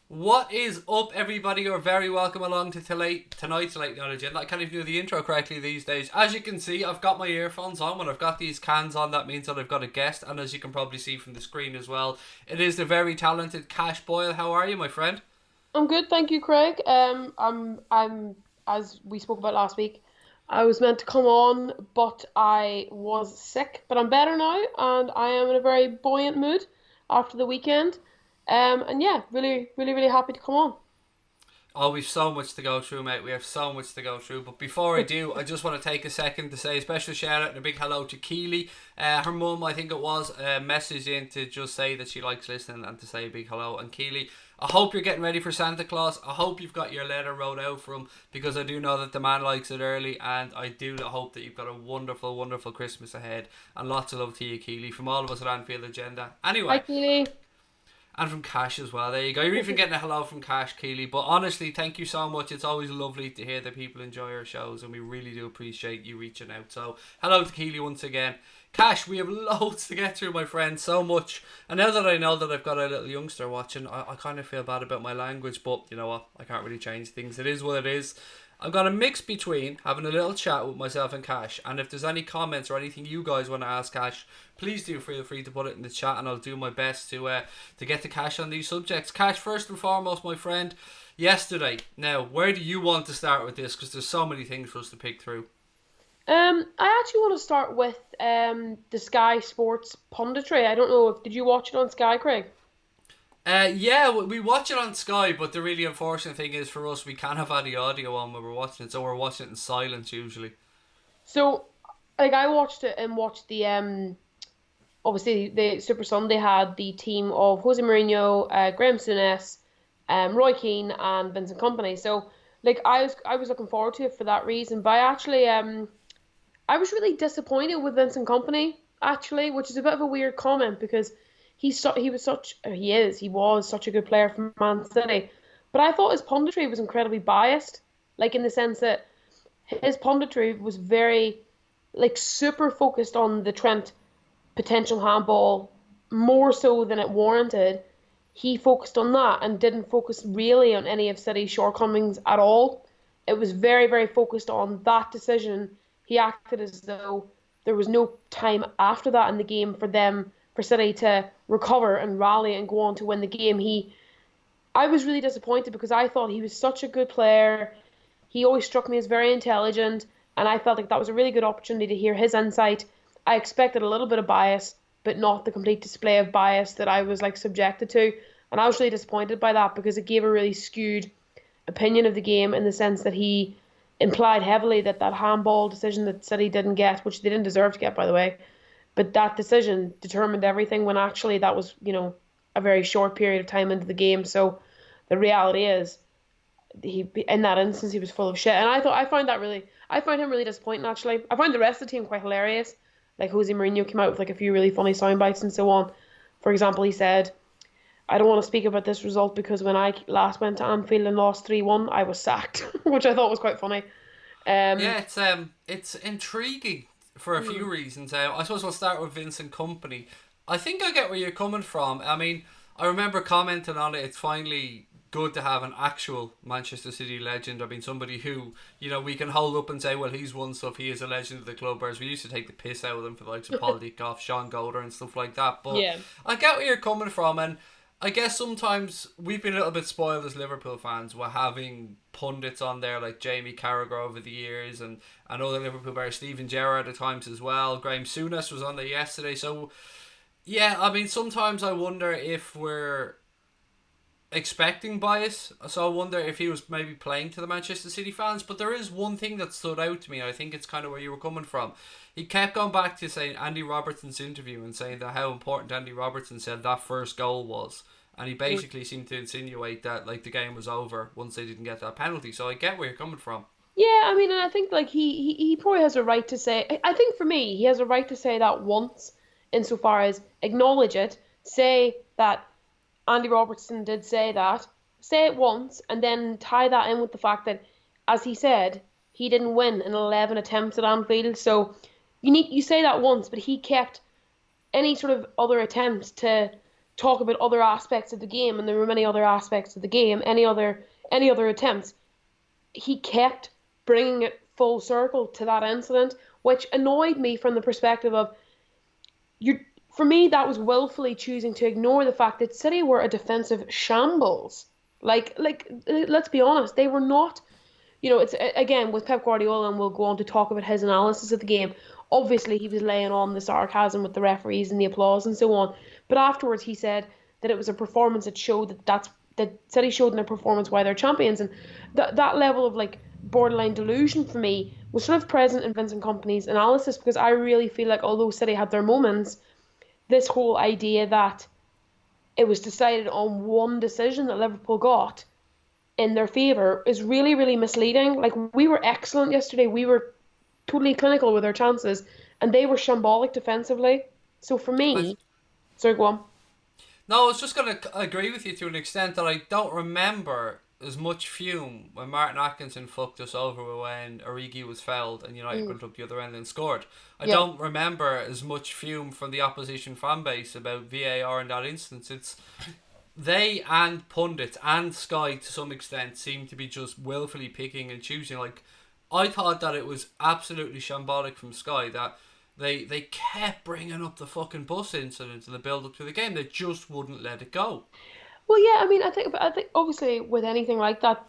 What is up, everybody? You're very welcome along to tonight's Late Night Agenda. I can't even do the intro correctly these days. As you can see, I've got my earphones on. When I've got these cans on, that means that I've got a guest. And as you can probably see from the screen as well, it is the very talented Cash Boyle. How are you, my friend? I'm good, thank you, Craig. As we spoke about last week, I was meant to come on, but I was sick. But I'm better now, and I am in a very buoyant mood after the weekend. And yeah, really, really, really happy to come on. Oh, we've so much to go through, mate. We have so much to go through. But before I do, I just want to take a second to say a special shout out and a big hello to Keely. Her mum, I think it was, messaged in to just say that she likes listening and to say a big hello. And Keely, I hope you're getting ready for Santa Claus. I hope you've got your letter wrote out for him because I do know that the man likes it early. And I do hope that you've got a wonderful, wonderful Christmas ahead. And lots of love to you, Keely, from all of us at Anfield Agenda. Hi, Anyway. Keely. And from Cash as well. There you go. You're even getting a hello from Cash, Keely. But honestly, thank you so much. It's always lovely to hear that people enjoy our shows, and we really do appreciate you reaching out. So, hello to Keely once again. Cash, we have loads to get through, my friend. So much. And now that I know that I've got a little youngster watching, I kind of feel bad about my language. But you know what? I can't really change things. It is what it is. I'm going to mix between having a little chat with myself and Cash, and if there's any comments or anything you guys want to ask Cash, please do feel free to put it in the chat, and I'll do my best to get to Cash on these subjects. Cash, first and foremost, my friend, yesterday. Now, where do you want to start with this? Because there's so many things for us to pick through. I actually want to start with the Sky Sports punditry. I don't know if did you watch it on Sky, Craig? Yeah, we watch it on Sky, but the really unfortunate thing is for us, we can't have any audio on when we're watching it, so we're watching it in silence usually. So, like, I watched it and watched the obviously the Super Sunday had the team of Jose Mourinho, Graham Souness, Roy Keane, and Vincent Kompany. So like I was looking forward to it for that reason. But I was really disappointed with Vincent Kompany actually, which is a bit of a weird comment because he was such a good player for Man City. But I thought his punditry was incredibly biased, like in the sense that his punditry was very like super focused on the Trent potential handball more so than it warranted. He focused on that and didn't focus really on any of City's shortcomings at all. It was very, very focused on that decision. He acted as though there was no time after that in the game for City to recover and rally and go on to win the game. I was really disappointed because I thought he was such a good player. He always struck me as very intelligent, and I felt like that was a really good opportunity to hear his insight. I expected a little bit of bias, but not the complete display of bias that I was like subjected to. And I was really disappointed by that because it gave a really skewed opinion of the game in the sense that he implied heavily that that handball decision that City didn't get, which they didn't deserve to get, by the way, but that decision determined everything when actually that was, a very short period of time into the game. So the reality is, he in that instance he was full of shit, and I found him really disappointing. Actually, I found the rest of the team quite hilarious. Like Jose Mourinho came out with like a few really funny sound bites and so on. For example, he said, "I don't want to speak about this result because when I last went to Anfield and lost 3-1, I was sacked," which I thought was quite funny. Um, Yeah, it's intriguing for a few reasons. I suppose we'll start with Vincent Kompany. I think I get where you're coming from. I mean, I remember commenting on it. It's finally good to have an actual Manchester City legend. I mean, somebody who, we can hold up and say, well, he's won stuff. He is a legend of the club. Whereas we used to take the piss out of them for the likes of Paul Dickoff, Sean Golder and stuff like that. But yeah, I get where you're coming from. And I guess sometimes we've been a little bit spoiled as Liverpool fans. We're having pundits on there like Jamie Carragher over the years and other Liverpool players, Steven Gerrard at times as well. Graham Souness was on there yesterday. So, yeah, I mean, sometimes I wonder if we're expecting bias. So I wonder if he was maybe playing to the Manchester City fans. But there is one thing that stood out to me. I think it's kind of where you were coming from. He kept going back to saying Andy Robertson's interview and saying that how important Andy Robertson said that first goal was. And he basically seemed to insinuate that like the game was over once they didn't get that penalty. So I get where you're coming from. yeah. I mean, and I think like he probably has a right to say. I think for me, he has a right to say that once, insofar as acknowledge it, say that Andy Robertson did say that, say it once, and then tie that in with the fact that, as he said, he didn't win in 11 attempts at Anfield. So you say that once, but he kept any sort of other attempts to talk about other aspects of the game, and there were many other aspects of the game, any other attempts, he kept bringing it full circle to that incident, which annoyed me from the perspective of you. For me, that was willfully choosing to ignore the fact that City were a defensive shambles. Let's be honest, they were not. It's again with Pep Guardiola, and we'll go on to talk about his analysis of the game. Obviously, he was laying on the sarcasm with the referees and the applause and so on. But afterwards, he said that it was a performance that showed that City showed in their performance why they're champions, and that level of like borderline delusion for me was sort of present in Vincent Kompany's analysis, because I really feel like although City had their moments, this whole idea that it was decided on one decision that Liverpool got in their favour is really, really misleading. Like, we were excellent yesterday. We were totally clinical with our chances, and they were shambolic defensively. So for I, me, sorry, go on. no, I was just going to agree with you to an extent that I don't remember as much fume when Martin Atkinson fucked us over when Origi was fouled and United went up the other end and scored. I Yeah. don't remember as much fume from the opposition fan base about VAR in that instance. It's they and pundits and Sky to some extent seem to be just willfully picking and choosing. Like, I thought that it was absolutely shambolic from Sky that they kept bringing up the fucking bus incident in the build up to the game. They just wouldn't let it go. Well, yeah, I mean, I think obviously with anything like that,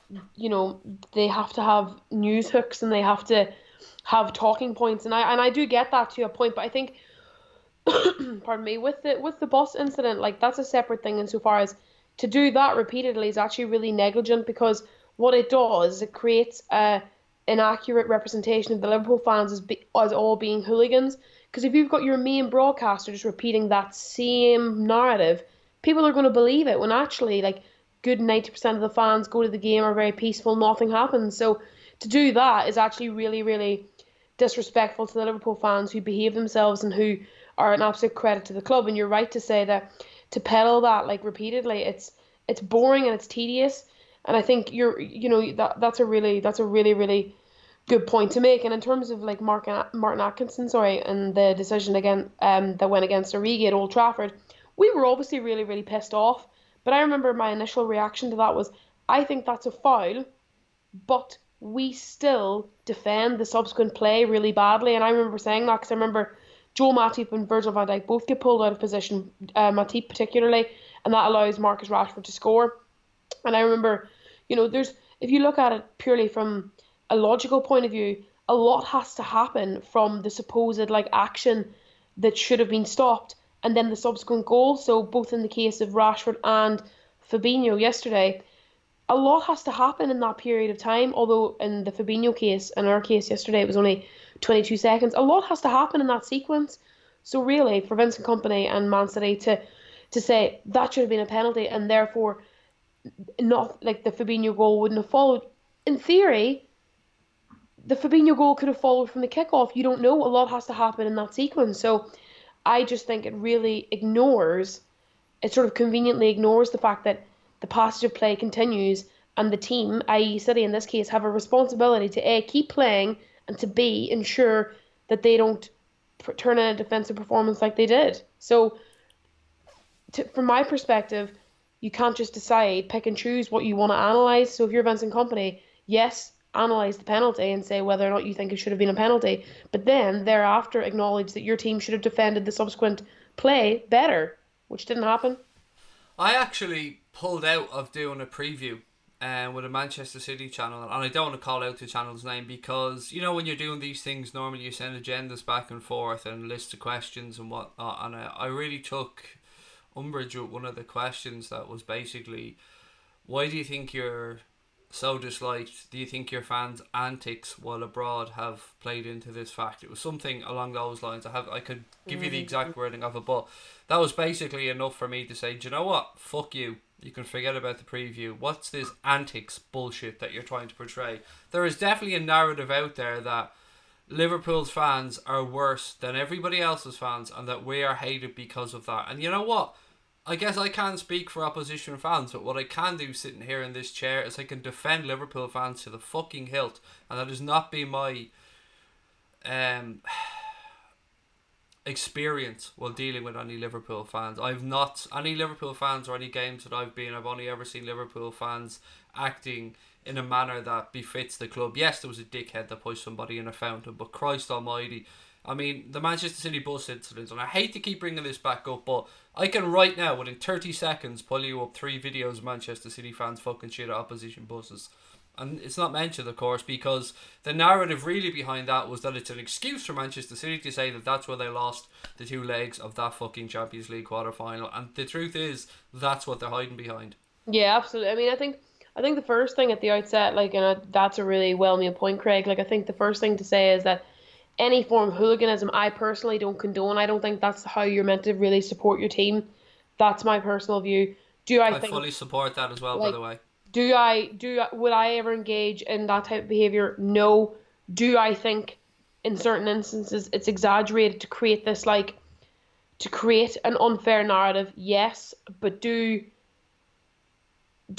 they have to have news hooks and they have to have talking points, and I do get that to a point, but I think, pardon me, with the bus incident, like that's a separate thing insofar as to do that repeatedly is actually really negligent, because what it does is it creates a inaccurate representation of the Liverpool fans as all being hooligans. Because if you've got your main broadcaster just repeating that same narrative, people are going to believe it when actually, like, good 90% of the fans go to the game, are very peaceful, nothing happens. So to do that is actually really, really disrespectful to the Liverpool fans who behave themselves and who are an absolute credit to the club. And you're right to say that to peddle that like repeatedly, it's boring and it's tedious. And I think that's a really really good point to make. And in terms of like Martin Atkinson, sorry, and the decision again that went against Origi at Old Trafford, we were obviously really really pissed off. But I remember my initial reaction to that was, I think that's a foul, but we still defend the subsequent play really badly. And I remember saying that because I remember Joel Matip and Virgil van Dijk both get pulled out of position, Matip particularly, and that allows Marcus Rashford to score. And I remember, there's if you look at it purely from a logical point of view, a lot has to happen from the supposed like action that should have been stopped and then the subsequent goal. So both in the case of Rashford and Fabinho yesterday, a lot has to happen in that period of time. Although in the Fabinho case, in our case yesterday, it was only 22 seconds. A lot has to happen in that sequence. So really, for Vincent Kompany and Man City to say that should have been a penalty and therefore not like the Fabinho goal wouldn't have followed. In theory, the Fabinho goal could have followed from the kickoff. You don't know. A lot has to happen in that sequence. So I just think it really ignores, it sort of conveniently ignores the fact that the passage of play continues and the team, i.e. City in this case, have a responsibility to A, keep playing, and to B, ensure that they don't turn in a defensive performance like they did. So from my perspective, you can't just decide, pick and choose what you want to analyse. So if you're Vincent Kompany, yes, analyse the penalty and say whether or not you think it should have been a penalty, but then thereafter acknowledge that your team should have defended the subsequent play better, which didn't happen. I actually pulled out of doing a preview with a Manchester City channel, and I don't want to call out the channel's name because when you're doing these things, normally you send agendas back and forth and lists of questions and whatnot. And I really took umbrage with one of the questions that was basically, why do you think you're so disliked? Do you think your fans' antics while abroad have played into this fact? It was something along those lines. I could give you the exact wording of it, but that was basically enough for me to say, do you know what? Fuck you. You can forget about the preview. What's this antics bullshit that you're trying to portray? There is definitely a narrative out there that Liverpool's fans are worse than everybody else's fans and that we are hated because of that. And you know what? I guess I can't speak for opposition fans, but what I can do sitting here in this chair is I can defend Liverpool fans to the fucking hilt, and that has not been my experience while dealing with any Liverpool fans. I've not any Liverpool fans or any games that I've only ever seen Liverpool fans acting in a manner that befits the club. Yes, there was a dickhead that pushed somebody in a fountain, but Christ almighty, I mean, the Manchester City bus incident, and I hate to keep bringing this back up, but I can right now, within 30 seconds, pull you up 3 videos of Manchester City fans fucking shit at opposition buses. And it's not mentioned, of course, because the narrative really behind that was that it's an excuse for Manchester City to say that that's where they lost the 2 legs of that fucking Champions League quarter-final. And the truth is, that's what they're hiding behind. Yeah, absolutely. I mean, I think the first thing at the outset, like, that's a really well-made point, Craig. Like, I think the first thing to say is that any form of hooliganism, I personally don't condone. I don't think that's how you're meant to really support your team. That's my personal view. Do I I think, fully support that as well, by like, the way. would I ever engage in that type of behavior? No. Do I think in certain instances it's exaggerated to create this, like, to create an unfair narrative? Yes. But do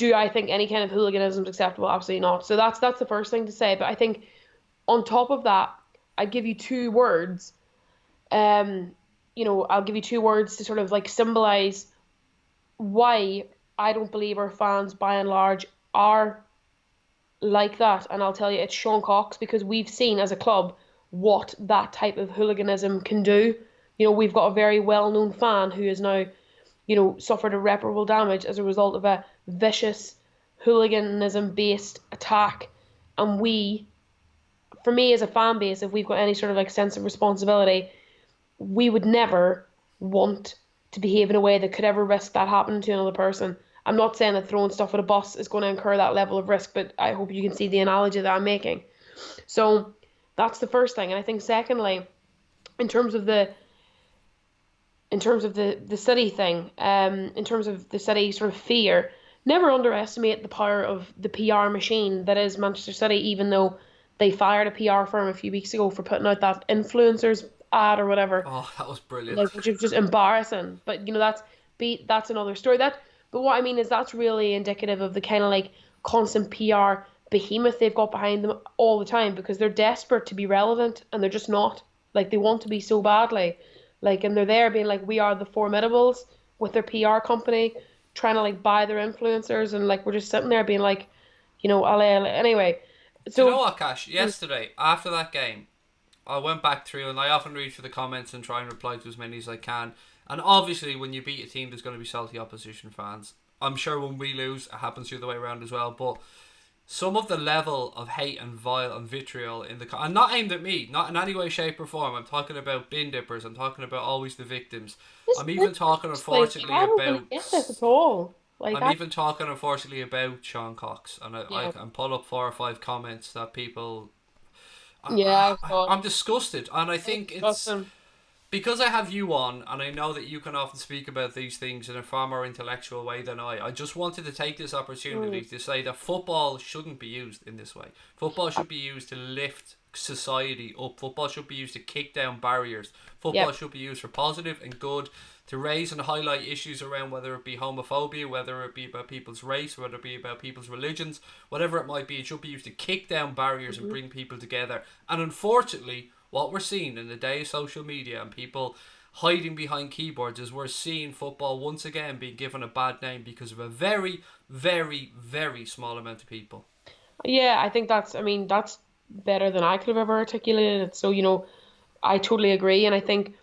I think any kind of hooliganism is acceptable? Absolutely not. So that's the first thing to say. But I think on top of that, I'd give you 2 words. I'll give you 2 words to sort of like symbolize why I don't believe our fans, by and large, are like that. And I'll tell you, it's Sean Cox, because we've seen as a club what that type of hooliganism can do. We've got a very well-known fan who is now, suffered irreparable damage as a result of a vicious hooliganism-based attack. And for me as a fan base, if we've got any sort of like sense of responsibility, we would never want to behave in a way that could ever risk that happening to another person. I'm not saying that throwing stuff at a bus is going to incur that level of risk, but I hope you can see the analogy that I'm making. So that's the first thing. And I think secondly, in terms of the city thing, in terms of the city sort of fear, never underestimate the power of the PR machine that is Manchester City, even though they fired a PR firm a few weeks ago for putting out that influencers ad or whatever. Oh, that was brilliant. Like, which is just embarrassing. But that's another story. But what I mean is that's really indicative of the kind of like constant PR behemoth they've got behind them all the time, because they're desperate to be relevant and they're just not. Like, they want to be so badly. Like, and they're there being like, we are the formidables with their PR company, trying to like buy their influencers, and like we're just sitting there being like, anyway. So, do you know what, Cash? Yesterday, after that game, I went back through, and I often read through the comments and try and reply to as many as I can. And obviously, when you beat a team, there's going to be salty opposition fans. I'm sure when we lose, it happens the other way around as well. But some of the level of hate and vile and vitriol and not aimed at me, not in any way, shape or form. I'm talking about bin dippers. I'm talking about always the victims. I'm even talking, unfortunately, about this at all. I'm even talking, unfortunately, about Sean Cox, and I can pull up 4 or 5 comments that people. I'm disgusted, and I think it's because I have you on, and I know that you can often speak about these things in a far more intellectual way than I just wanted to take this opportunity to say that football shouldn't be used in this way. Football should be used to lift society up. Football should be used to kick down barriers. Football should be used for positive and good, to raise and highlight issues around, whether it be homophobia, whether it be about people's race, whether it be about people's religions, whatever it might be. It should be used to kick down barriers and bring people together. And unfortunately, what we're seeing in the day of social media and people hiding behind keyboards is we're seeing football once again being given a bad name because of a very, very, very small amount of people. Yeah, I think that's better than I could have ever articulated it. So, I totally agree. And I think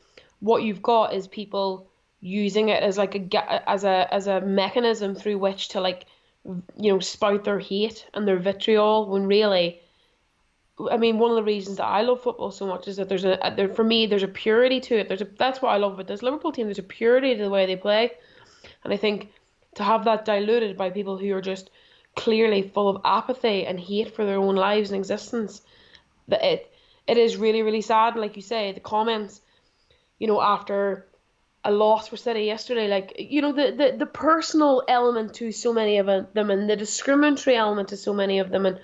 what you've got is people using it as like as a mechanism through which to like, spout their hate and their vitriol, when really, I mean, one of the reasons that I love football so much is that for me there's a purity to it. That's what I love about this Liverpool team. There's a purity to the way they play, and I think to have that diluted by people who are just clearly full of apathy and hate for their own lives and existence, that it is really, really sad. And like you say, the comments, after a loss for City yesterday, like, the personal element to so many of them, and the discriminatory element to so many of them, and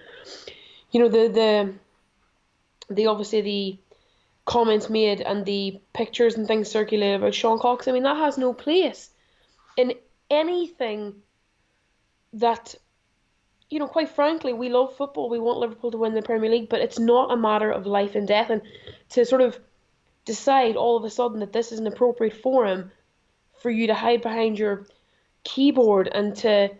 the obviously the comments made and the pictures and things circulated about Sean Cox. I mean, that has no place in anything that, quite frankly, we love football. We want Liverpool to win the Premier League, but it's not a matter of life and death. And to sort of decide all of a sudden that this is an appropriate forum for you to hide behind your keyboard and to,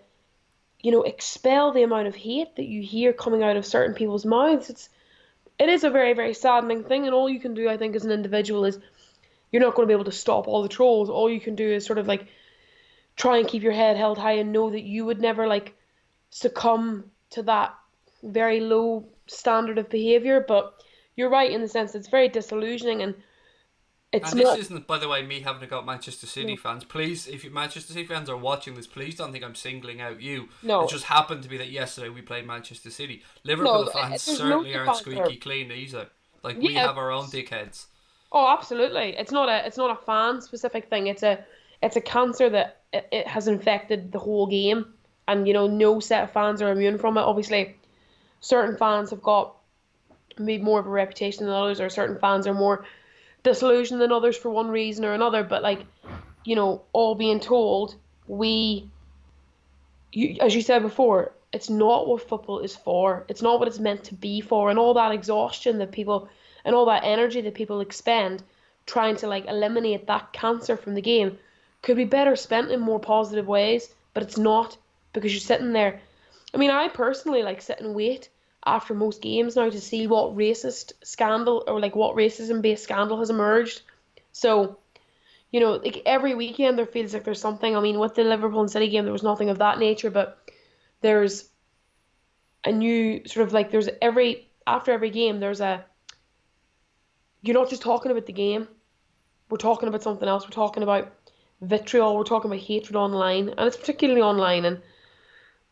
expel the amount of hate that you hear coming out of certain people's mouths. It is a very, very saddening thing, and all you can do, I think, as an individual is you're not going to be able to stop all the trolls. All you can do is sort of like try and keep your head held high and know that you would never like succumb to that very low standard of behavior. But you're right in the sense that it's very disillusioning, and it's And this not. isn't, by the way, me having to go Manchester City No, fans. Please, if you Manchester City fans are watching this, please don't think I'm singling out you. It no, just happened to be that yesterday we played Manchester City. Liverpool no. fans There's loads certainly of aren't fans there. squeaky clean either. Like, we Yeah. have our own dickheads. Oh, absolutely. It's not a fan specific thing. It's a cancer that it has infected the whole game, and no set of fans are immune from it. Obviously, certain fans have got maybe more of a reputation than others, or certain fans are more disillusioned than others for one reason or another. But like, all being told, as you said before, it's not what football is for. It's not what it's meant to be for, and all that exhaustion that people and all that energy that people expend trying to like eliminate that cancer from the game could be better spent in more positive ways. But it's not, because you're sitting there. I mean, I personally like sit and wait after most games now to see what racist scandal or like what racism based scandal has emerged. So, like every weekend there feels like there's something. I mean, with the Liverpool and City game, there was nothing of that nature, but there's a new sort of like after every game there's a you're not just talking about the game. We're talking about something else. We're talking about vitriol. We're talking about hatred online, and it's particularly online. And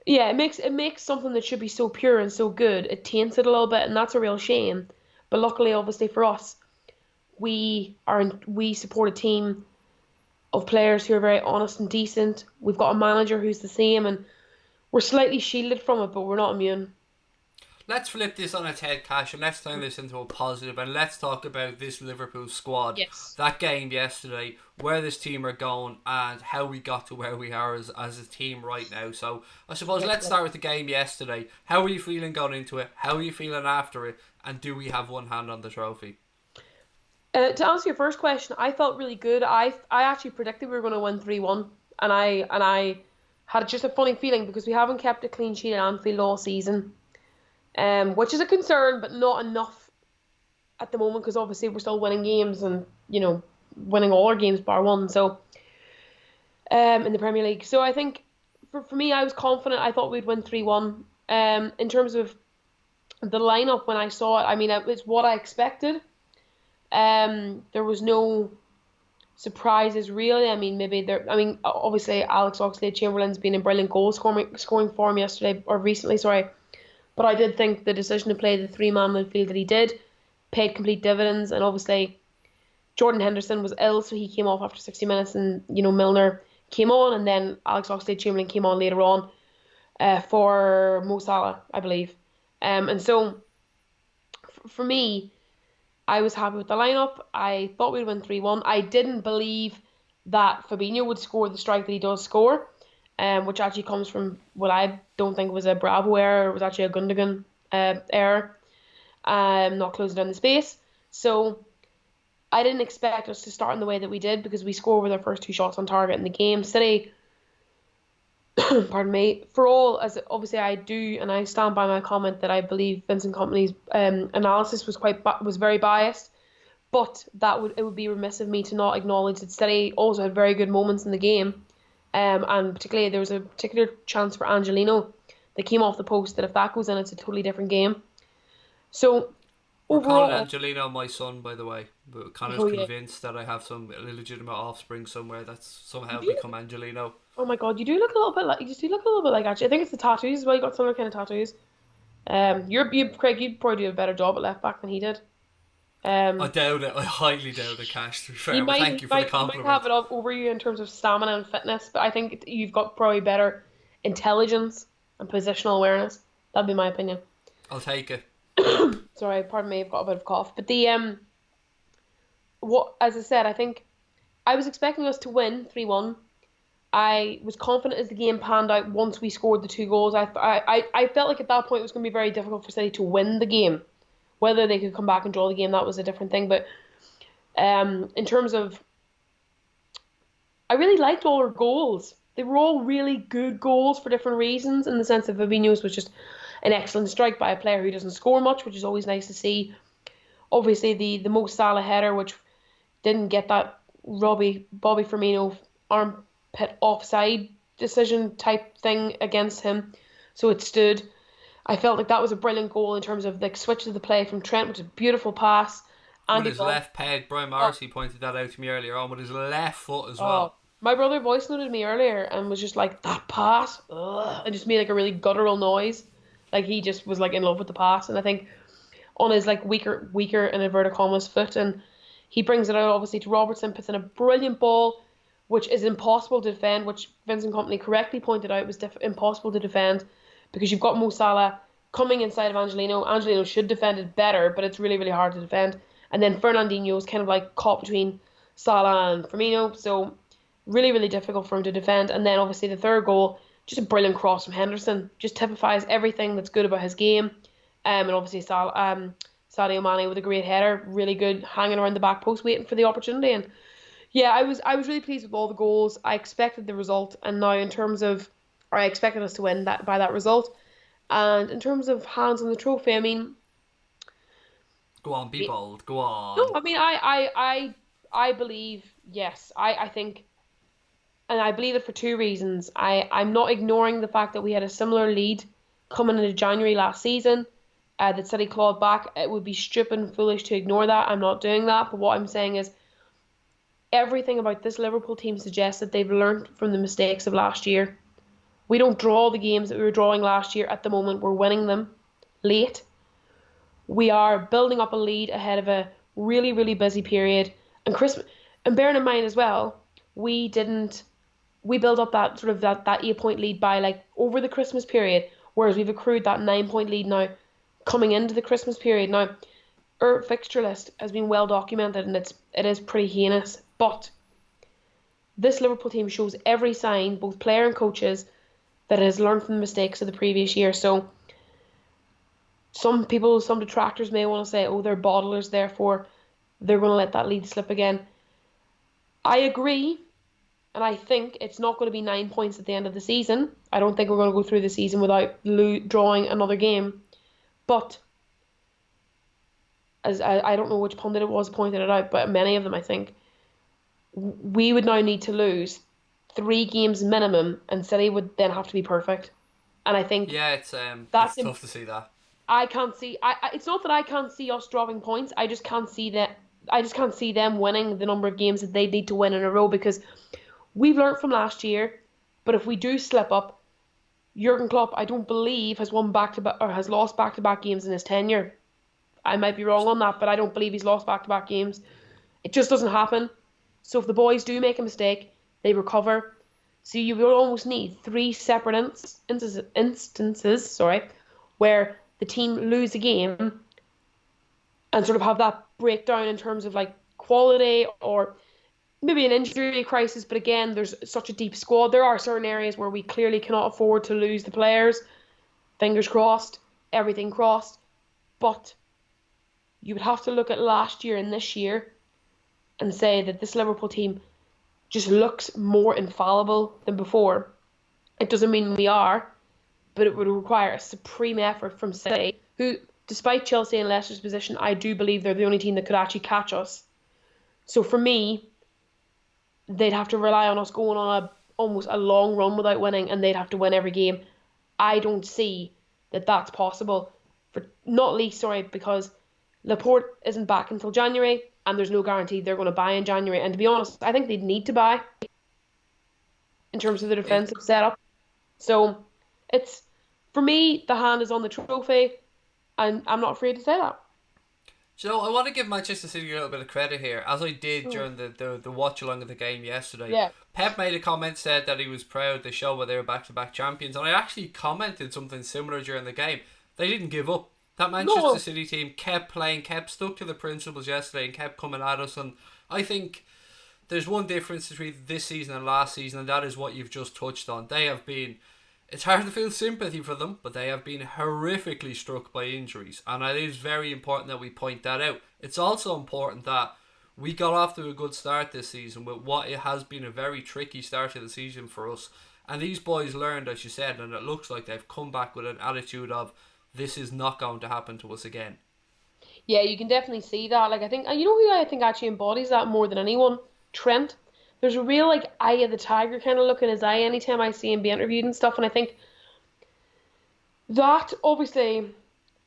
yeah, it makes something that should be so pure and so good, it taints it a little bit, and that's a real shame. But luckily, obviously for us, we support a team of players who are very honest and decent. We've got a manager who's the same, and we're slightly shielded from it, but we're not immune. Let's flip this on its head, Cash, and let's turn this into a positive, and let's talk about this Liverpool squad. Yes. That game yesterday, where this team are going, and how we got to where we are as a team right now. So, I suppose let's start with the game yesterday. How are you feeling going into it? How are you feeling after it? And do we have one hand on the trophy? To answer your first question, I felt really good. I actually predicted we were going to win 3-1, and I had just a funny feeling because we haven't kept a clean sheet at Anfield all season. Which is a concern, but not enough at the moment because obviously we're still winning games and winning all our games bar one. So in the Premier League, so I think for me, I was confident. I thought we'd win 3-1. In terms of the lineup, when I saw it, I mean it's what I expected. There was no surprises really. I mean maybe there. I mean obviously Alex Oxlade-Chamberlain's been in brilliant goal scoring form yesterday or recently. Sorry. But I did think the decision to play the three-man midfield that he did paid complete dividends. And obviously, Jordan Henderson was ill, so he came off after 60 minutes. And, Milner came on. And then Alex Oxlade-Chamberlain came on later on for Mo Salah, I believe. And so, for me, I was happy with the lineup. I thought we'd win 3-1. I didn't believe that Fabinho would score the strike that he does score. Which actually comes from what I don't think was a Bravo error. It was actually a Gundogan error, not closing down the space. So I didn't expect us to start in the way that we did because we scored with our first two shots on target in the game. City, pardon me, for all as obviously I do, and I stand by my comment that I believe Vincent Kompany's analysis was very biased. But it would be remiss of me to not acknowledge that City also had very good moments in the game. And particularly there was a particular chance for Angelino that came off the post that if that goes in, it's a totally different game. So We're calling overall, Angelino my son, by the way. But Connor's oh yeah, convinced that I have some illegitimate offspring somewhere that's somehow you, become Angelino. oh my god, you do look a little bit like actually. I think it's the tattoos as well. You got similar kind of tattoos. Craig, you'd probably do a better job at left back than he did. I doubt it. I highly doubt it, Cash, to be fair. You But might, thank you for the you might compliment. have it up over you in terms of stamina and fitness, but I think you've got probably better intelligence and positional awareness. That'd be my opinion. I'll take it. Sorry, pardon me, I've got a bit of a cough. But as I said, I think I was expecting us to win 3-1. I was confident as the game panned out once we scored the two goals. I felt like at that point it was going to be very difficult for City to win the game. Whether they could come back and draw the game, that was a different thing. But In terms of, I really liked all our goals. They were all really good goals for different reasons. In the sense that Fabinho's was just an excellent strike by a player who doesn't score much, which is always nice to see. Obviously, the Mo Salah header, which didn't get that Bobby Firmino armpit offside decision type thing against him, so it stood. I felt like that was a brilliant goal in terms of like switch of the play from Trent, which is a beautiful pass. With Andy his Bell. left peg, Brian Oh, Morrissey pointed that out to me earlier on, with his left foot as oh. well. My brother voice noted me earlier and was just like, that pass, ugh, and just made like a really guttural noise. Like he just was like in love with the pass, and I think on his like weaker in inverted commas foot, and he brings it out obviously to Robertson, puts in a brilliant ball, which is impossible to defend, which Vincent Kompany correctly pointed out was impossible to defend because you've got Mo Salah coming inside of Angelino. Angelino should defend it better, but it's really hard to defend. And then Fernandinho's kind of like caught between Salah and Firmino, so really difficult for him to defend. And then obviously the third goal, just a brilliant cross from Henderson, just typifies everything that's good about his game. And obviously Sadio Mane with a great header, really good, hanging around the back post waiting for the opportunity. And yeah, I was really pleased with all the goals. I expected the result, and now in terms of, or I expected us to win that by that result. And in terms of hands on the trophy, I mean, Go on, be bold. Go no, on. I mean, I believe yes. I think, and I believe it for two reasons. I'm not ignoring the fact that we had a similar lead coming into January last season. That City clawed back. It would be stupid and foolish to ignore that. I'm not doing that. But what I'm saying is everything about this Liverpool team suggests that they've learned from the mistakes of last year. We don't draw the games that we were drawing last year at the moment. We're winning them late. We are building up a lead ahead of a really busy period. And Christmas, and bearing in mind as well, we didn't we built up that sort of that 8 point lead by like over the Christmas period, whereas we've accrued that 9 point lead now coming into the Christmas period. Now, our fixture list has been well documented and it is pretty heinous. But this Liverpool team shows every sign, both player and coaches, that it has learned from the mistakes of the previous year. So some people, some detractors may want to say, oh, they're bottlers, therefore they're going to let that lead slip again. I agree, and I think it's not going to be 9 points at the end of the season. I don't think we're going to go through the season without drawing another game. But as I don't know which pundit it was pointed it out, but many of them, I think, we would now need to lose 3 games minimum, and City would then have to be perfect. And I think Yeah, it's that's tough to see that. I can't see. It's not that I can't see us dropping points. I just can't see that. I just can't see them winning the number of games that they need to win in a row because we've learned from last year. But if we do slip up, Jurgen Klopp, I don't believe, has won back to back or has lost back to back games in his tenure. I might be wrong on that, but I don't believe he's lost back to back games. It just doesn't happen. So if the boys do make a mistake, they recover. So you will almost need 3 separate instances, where the team lose a game and sort of have that breakdown in terms of like quality or maybe an injury crisis. But again, there's such a deep squad. There are certain areas where we clearly cannot afford to lose the players. Fingers crossed, everything crossed. But you would have to look at last year and this year and say that this Liverpool team just looks more infallible than before. It doesn't mean we are, but it would require a supreme effort from City, who, despite Chelsea and Leicester's position, I do believe they're the only team that could actually catch us. So for me, they'd have to rely on us going on almost a long run without winning, and they'd have to win every game. I don't see that that's possible. For not least, because Laporte isn't back until January, and there's no guarantee they're going to buy in January. And to be honest, I think they'd need to buy in terms of the defensive setup. So it's, for me, the hand is on the trophy, and I'm not afraid to say that. So I want to give Manchester City a little bit of credit here, as I did during the watch along of the game yesterday. Yeah. Pep made a comment, said that he was proud to show where they were back-to-back champions, and I actually commented something similar during the game. They didn't give up. That Manchester City team kept playing, kept stuck to the principles yesterday, and kept coming at us. And I think there's one difference between this season and last season, and that is what you've just touched on. They have been, it's hard to feel sympathy for them, but they have been horrifically struck by injuries, and it is very important that we point that out. It's also important that we got off to a good start this season with what it has been a very tricky start to the season for us. And these boys learned, as you said, and it looks like they've come back with an attitude of this is not going to happen to us again. Yeah, you can definitely see that. Like I think, and you know who I think actually embodies that more than anyone? Trent. There's a real like eye of the tiger kind of look in his eye anytime I see him be interviewed and stuff. And I think that obviously,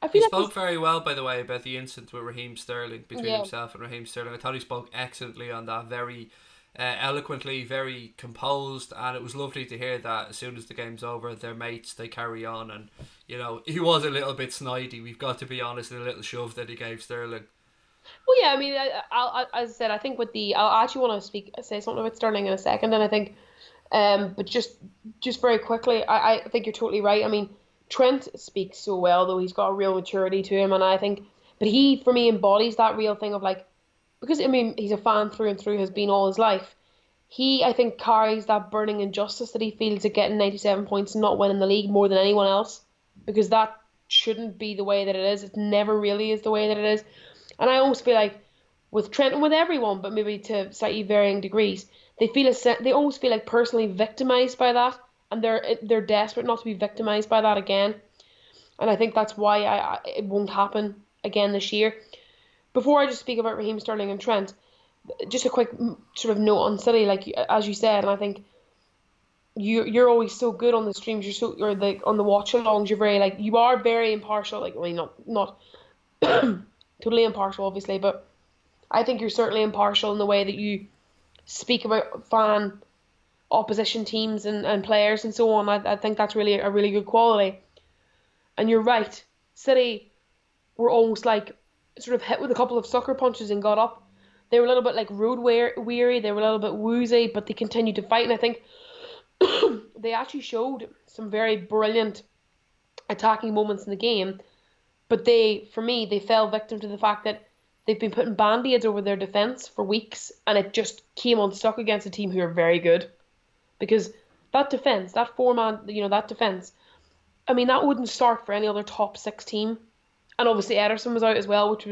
I He feel like spoke very well, by the way, about the incident with Raheem Sterling, between yeah, himself and Raheem Sterling. I thought he spoke excellently on that, very eloquently, very composed, and it was lovely to hear that as soon as the game's over, their mates, they carry on. And, you know, he was a little bit snidey, we've got to be honest, in a little shove that he gave Sterling. well, yeah. I mean, as I said, I think with the, I actually want to say something about Sterling in a second, and I think, but just very quickly, I think you're totally right. I mean, Trent speaks so well, though he's got a real maturity to him, and I think, but he for me embodies that real thing of like, because I mean he's a fan through and through, has been all his life. He I think carries that burning injustice that he feels at getting 97 points and not winning the league more than anyone else, because that shouldn't be the way that it is. It never really is the way that it is. And I almost feel like with Trent and with everyone, but maybe to slightly varying degrees, they almost feel like personally victimized by that, and they're desperate not to be victimized by that again. And I think that's why it won't happen again this year. Before I just speak about Raheem Sterling and Trent, just a quick sort of note on City, like as you said, and I think you're always so good on the streams. You're like on the watch alongs. You're very like you are very impartial. Like I mean, not totally impartial, obviously, but I think you're certainly impartial in the way that you speak about fan opposition teams and players and so on. I think that's really a really good quality. And you're right. City were almost like sort of hit with a couple of sucker punches and got up. They were a little bit like weary. They were a little bit woozy, but they continued to fight. And I think they actually showed some very brilliant attacking moments in the game. But for me, they fell victim to the fact that they've been putting band-aids over their defence for weeks, and it just came unstuck against a team who are very good. Because that defence, that four-man, that defence, I mean, that wouldn't start for any other top six team. And obviously Ederson was out as well, which.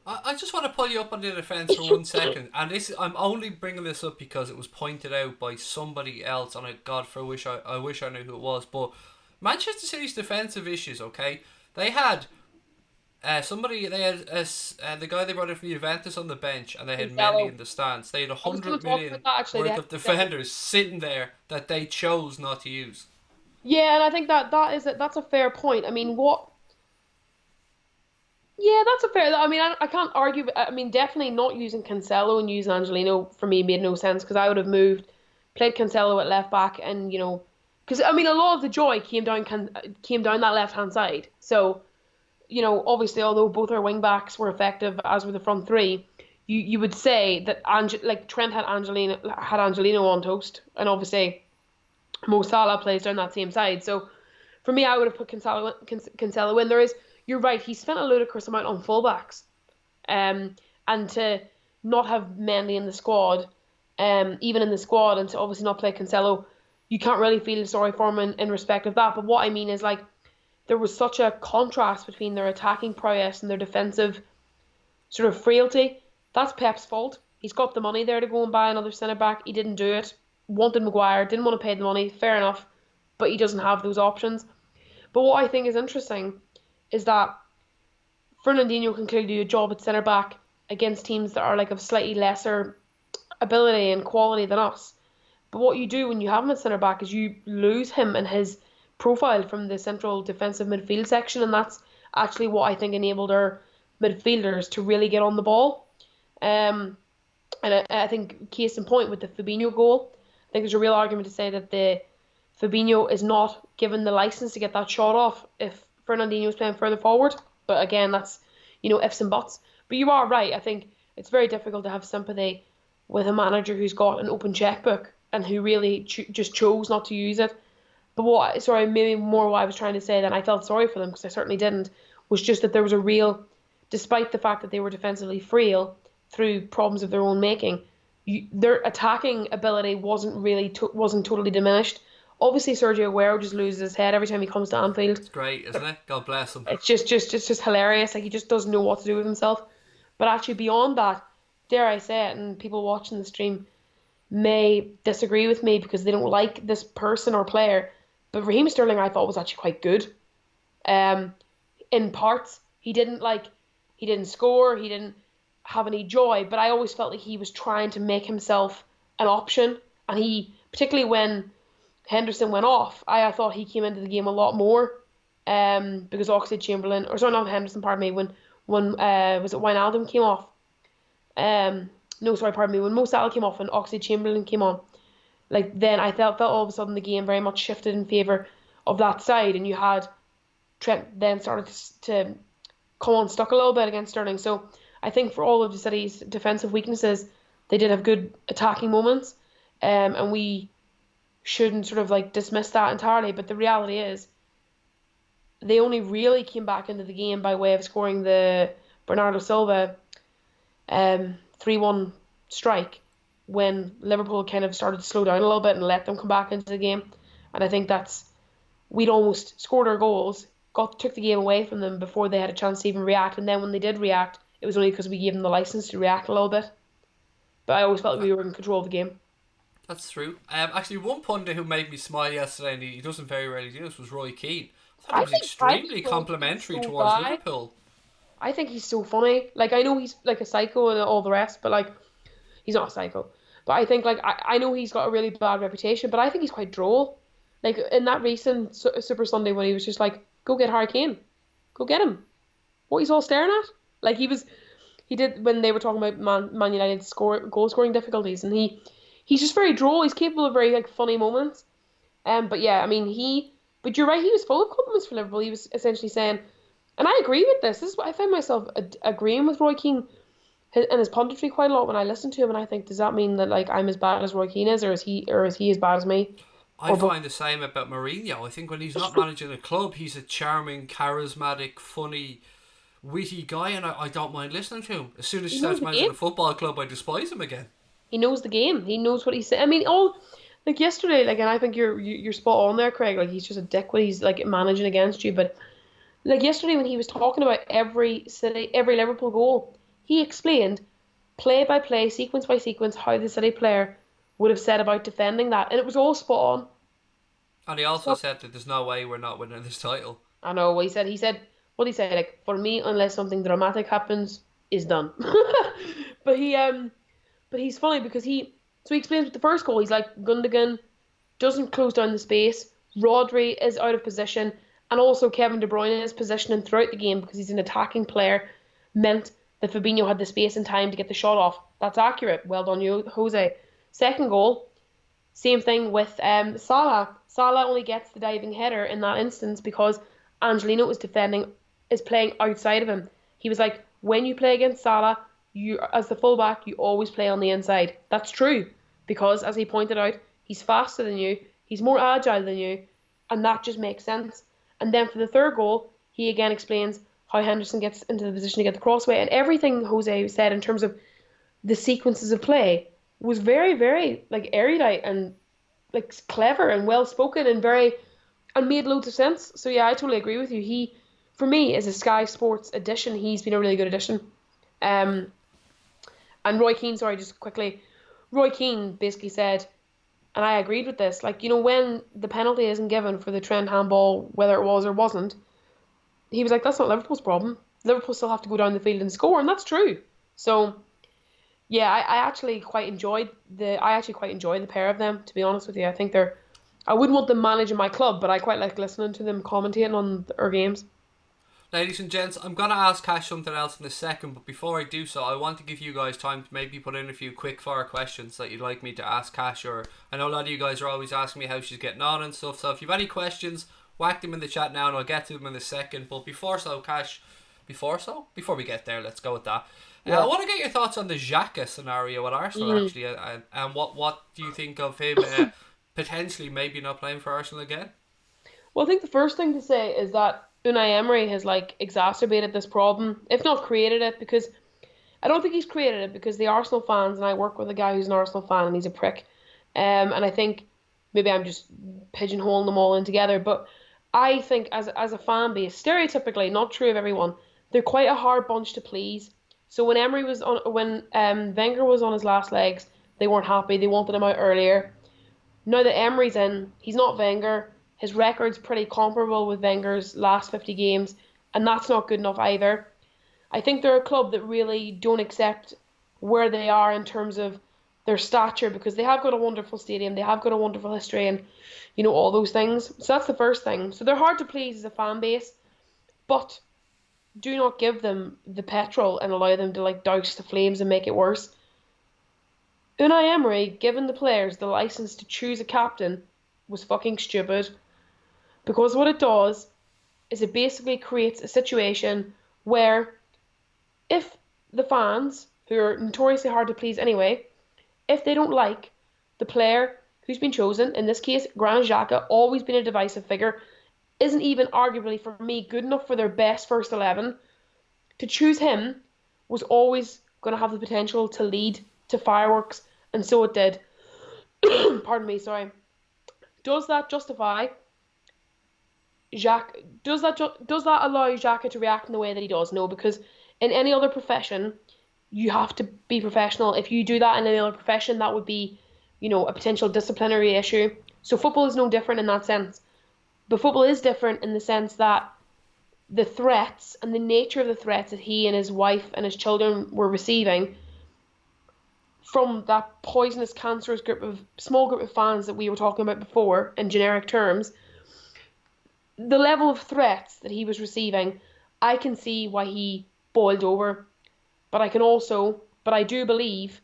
I just want to pull you up on the defence for 1 second, and I'm only bringing this up because it was pointed out by somebody else, and I wish I knew who it was, but Manchester City's defensive issues, okay? They had the guy they brought in from Juventus on the bench, and they had Mendy in the stands. They had 100 million worth of defenders sitting there that they chose not to use. Yeah, and I think that's a fair point. I mean, what? Yeah, that's a fair. I mean, I can't argue. I mean, definitely not using Cancelo and using Angelino for me made no sense, because I would have played Cancelo at left back, and because I mean, a lot of the joy came down that left hand side. So, obviously, although both our wing backs were effective, as were the front three, you would say that Trent had Angelino on toast, and obviously Mo Salah plays down that same side. So for me, I would have put Cancelo in. You're right, he spent a ludicrous amount on fullbacks. And to not have Mendy in the squad, even in the squad, and to obviously not play Cancelo, you can't really feel sorry for him in respect of that. But what I mean is, like, there was such a contrast between their attacking prowess and their defensive sort of frailty. That's Pep's fault. He's got the money there to go and buy another centre-back. He didn't do it. Wanted Maguire, didn't want to pay the money, fair enough, but he doesn't have those options. But what I think is interesting is that Fernandinho can clearly do a job at centre-back against teams that are like of slightly lesser ability and quality than us. But what you do when you have him at centre-back is you lose him and his profile from the central defensive midfield section, and that's actually what I think enabled our midfielders to really get on the ball. And I think case in point with the Fabinho goal, I think there's a real argument to say that the Fabinho is not given the license to get that shot off if Fernandinho is playing further forward. But again, that's, ifs and buts. But you are right. I think it's very difficult to have sympathy with a manager who's got an open checkbook and who really just chose not to use it. But maybe more what I was trying to say than I felt sorry for them, because I certainly didn't, was just that there was a real, despite the fact that they were defensively frail through problems of their own making, their attacking ability wasn't totally diminished. Obviously, Sergio Aguero just loses his head every time he comes to Anfield. It's great, isn't it? God bless him. It's just hilarious. Like, he just doesn't know what to do with himself. But actually, beyond that, dare I say it, and people watching the stream may disagree with me because they don't like this person or player, but Raheem Sterling I thought was actually quite good. Um, in parts, he didn't score, he didn't have any joy, but I always felt like he was trying to make himself an option, and he, particularly when Henderson went off, I thought he came into the game a lot more. Because Oxlade-Chamberlain, or sorry, not Henderson, pardon me, when was it Wijnaldum came off? No, sorry, pardon me, when Mo Salah came off and Oxlade-Chamberlain came on, like then I felt all of a sudden the game very much shifted in favour of that side, and you had Trent then started to come on stuck a little bit against Sterling. So I think for all of the City's defensive weaknesses, they did have good attacking moments, and we shouldn't sort of like dismiss that entirely. But the reality is, they only really came back into the game by way of scoring the Bernardo Silva 3-1 strike when Liverpool kind of started to slow down a little bit and let them come back into the game. And I think we'd almost scored our goals, took the game away from them before they had a chance to even react. And then when they did react, it was only because we gave them the license to react a little bit. But I always felt like we were in control of the game. That's true. Actually, one pundit who made me smile yesterday, and he doesn't very rarely do this, was Roy Keane. I thought he was extremely complimentary towards Liverpool. I think he's so funny. Like, I know he's like a psycho and all the rest, but like, he's not a psycho. But I think, like, I know he's got a really bad reputation, but I think he's quite droll. Like, in that recent Super Sunday when he was just like, go get Harry Kane. Go get him. What he's all staring at? Like, he did when they were talking about Man United's goal scoring difficulties, and he's just very droll. He's capable of very, like, funny moments. But yeah, I mean, but you're right, he was full of compliments for Liverpool. He was essentially saying, and I agree with this. This is what I found myself agreeing with Roy Keane and his punditry quite a lot when I listen to him, and I think, does that mean that like I'm as bad as Roy Keane is, or is he as bad as me? I find the same about Mourinho. I think when he's not managing a club, he's a charming, charismatic, funny, witty guy, and I don't mind listening to him. As soon as he starts managing a football club, I despise him again. He knows the game. He knows what he's saying. I mean, like yesterday, like, and I think you're spot on there, Craig. Like, he's just a dick when he's like managing against you. But like yesterday, when he was talking about every Liverpool goal, he explained play by play, sequence by sequence, how the City player would have set about defending that, and it was all spot on. And he also said that there's no way we're not winning this title. I know what he said. What did he say? Like, for me, unless something dramatic happens, is done. But he's funny because he explains with the first goal. He's like, Gundogan doesn't close down the space. Rodri is out of position, and also Kevin De Bruyne is positioning throughout the game because he's an attacking player. Meant that Fabinho had the space and time to get the shot off. That's accurate. Well done, you, Jose. Second goal, same thing with Salah. Salah only gets the diving header in that instance because Angelino is playing outside of him. He was like, when you play against Salah, you, as the fullback, you always play on the inside. That's true because, as he pointed out, he's faster than you, he's more agile than you, and that just makes sense. And then for the third goal, he again explains how Henderson gets into the position to get the crossway, and everything Jose said in terms of the sequences of play was very, very like erudite and like clever and well spoken and made loads of sense. So yeah, I totally agree with you. He, for me, as a Sky Sports addition, he's been a really good addition. And Roy Keane, sorry, just quickly, Roy Keane basically said, and I agreed with this, like, you know, when the penalty isn't given for the Trent handball, whether it was or wasn't, he was like, that's not Liverpool's problem. Liverpool still have to go down the field and score, and that's true. So yeah, I actually quite enjoyed the pair of them, to be honest with you. I think I wouldn't want them managing my club, but I quite like listening to them commentating on our games. Ladies and gents, I'm going to ask Cash something else in a second, but before I do so, I want to give you guys time to maybe put in a few quick fire questions that you'd like me to ask Cash, or I know a lot of you guys are always asking me how she's getting on and stuff, so if you've any questions, whack them in the chat now and I'll get to them in a second. But before we get there, let's go with that. Yeah. I want to get your thoughts on the Xhaka scenario at Arsenal, actually, and what do you think of him potentially maybe not playing for Arsenal again? Well, I think the first thing to say is that Unai Emery has like exacerbated this problem, if not created it, because I don't think he's created it because the Arsenal fans, and I work with a guy who's an Arsenal fan and he's a prick, and I think maybe I'm just pigeonholing them all in together, but I think as a fan base, stereotypically, not true of everyone, they're quite a hard bunch to please. So when Wenger was on his last legs, they weren't happy. They wanted him out earlier. Now that Emery's in, he's not Wenger. His record's pretty comparable with Wenger's last 50 games, and that's not good enough either. I think they're a club that really don't accept where they are in terms of their stature, because they have got a wonderful stadium, they have got a wonderful history, and all those things. So that's the first thing. So they're hard to please as a fan base, but do not give them the petrol and allow them to like douse the flames and make it worse. Unai Emery giving the players the license to choose a captain was fucking stupid, because what it does is it basically creates a situation where if the fans, who are notoriously hard to please anyway, if they don't like the player who's been chosen, in this case Granit Xhaka, always been a divisive figure, isn't even arguably for me good enough for their best first 11, to choose him was always going to have the potential to lead to fireworks, and so it did. Pardon me, sorry. Does that justify Jacques? Does that allow Xhaka to react in the way that he does? No, because in any other profession, you have to be professional. If you do that in any other profession, that would be, a potential disciplinary issue. So football is no different in that sense. But football is different in the sense that the threats and the nature of the threats that he and his wife and his children were receiving from that poisonous, cancerous small group of fans that we were talking about before in generic terms, the level of threats that he was receiving, I can see why he boiled over. But I do believe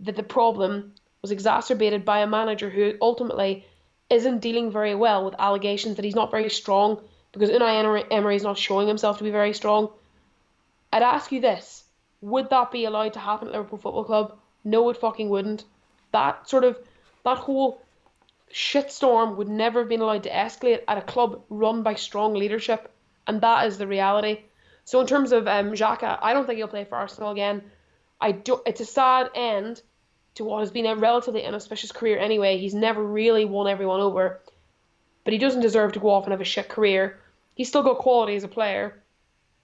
that the problem was exacerbated by a manager who ultimately isn't dealing very well with allegations that he's not very strong, because Unai Emery is not showing himself to be very strong. I'd ask you this: would that be allowed to happen at Liverpool Football Club? No, it fucking wouldn't. That whole shitstorm would never have been allowed to escalate at a club run by strong leadership, and that is the reality. So in terms of Xhaka, I don't think he'll play for Arsenal again. It's a sad end to what has been a relatively inauspicious career anyway. He's never really won everyone over, but he doesn't deserve to go off and have a shit career. He's still got quality as a player.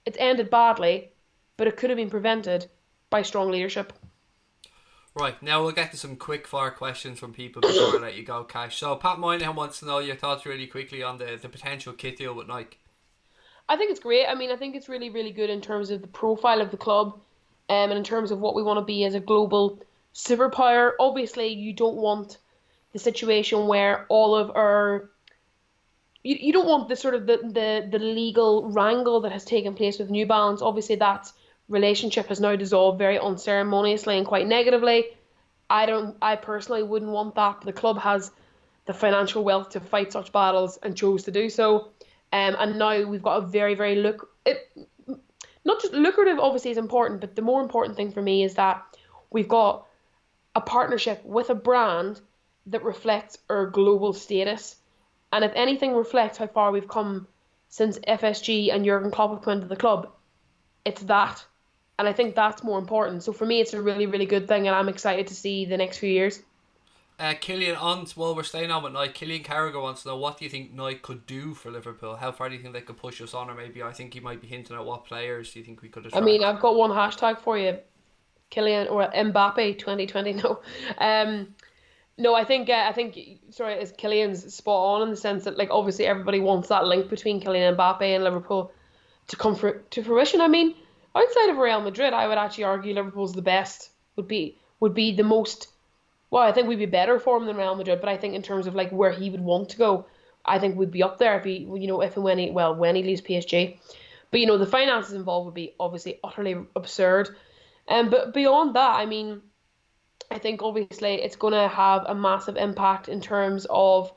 It's ended badly, but it could have been prevented by strong leadership. Right, now we'll get to some quick fire questions from people before I let you go, Cash. So Pat Moynihan wants to know your thoughts really quickly on the potential kit deal with Nike. I think it's great. I mean, I think it's really, really good in terms of the profile of the club, and in terms of what we want to be as a global superpower. Obviously, you don't want the situation where all of our you don't want the sort of the legal wrangle that has taken place with New Balance. Obviously, that relationship has now dissolved very unceremoniously and quite negatively. I personally wouldn't want that, but the club has the financial wealth to fight such battles and chose to do so. And now we've got a very, very not just lucrative, obviously, is important, but the more important thing for me is that we've got a partnership with a brand that reflects our global status. And if anything reflects how far we've come since FSG and Jurgen Klopp have come into the club, it's that. And I think that's more important. So for me, it's a really, really good thing, and I'm excited to see the next few years. Kylian, while we're staying on with Nike, Kylian Carragher wants to know, what do you think Nike could do for Liverpool? How far do you think they could push us on? Or maybe, I think he might be hinting at what players do you think we could attract? I mean, I've got one hashtag for you: Kylian or Mbappe 2020. No, I think is Kylian's spot on, in the sense that, like, obviously everybody wants that link between Kylian and Mbappe and Liverpool to come to fruition. I mean, outside of Real Madrid, I would actually argue Liverpool's the best. Would be the most. Well, I think we'd be better for him than Real Madrid, but I think in terms of like where he would want to go, I think we'd be up there if he, if and when he leaves PSG. But the finances involved would be obviously utterly absurd. But beyond that, I mean, I think obviously it's going to have a massive impact in terms of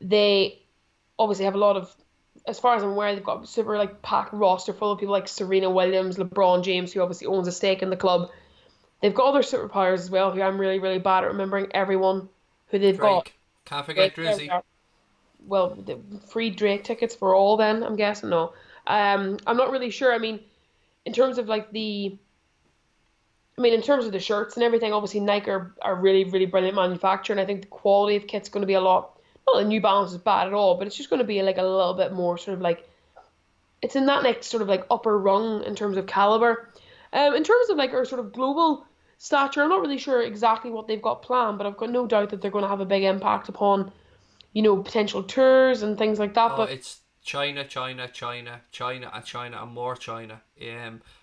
they obviously have a lot of, as far as I'm aware, they've got a super like packed roster full of people like Serena Williams, LeBron James, who obviously owns a stake in the club. They've got other superpowers as well, who I'm really, really bad at remembering everyone who they've got. Can't forget Drizzy. Well, the free Drake tickets for all then, I'm guessing. No. I'm not really sure. I mean, in terms of the shirts and everything, obviously Nike are really, really brilliant manufacturer, and I think the quality of kit's going to be a lot, not that New Balance is bad at all, but it's just going to be like a little bit more sort of like, it's in that next sort of like upper rung in terms of caliber. In terms of like our sort of global stature, I'm not really sure exactly what they've got planned, but I've got no doubt that they're going to have a big impact upon, potential tours and things like that. Oh, But it's China, China, China, China, and China, and more China.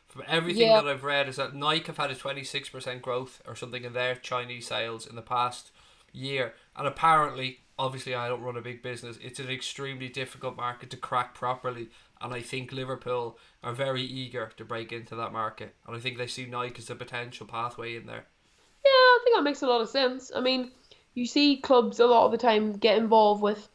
From everything yeah, that I've read, is that Nike have had a 26% growth or something in their Chinese sales in the past year, and apparently, obviously, I don't run a big business. It's an extremely difficult market to crack properly, and I think Liverpool are very eager to break into that market, and I think they see Nike as a potential pathway in there. yeah, I think that makes a lot of sense. I mean, you see clubs a lot of the time get involved with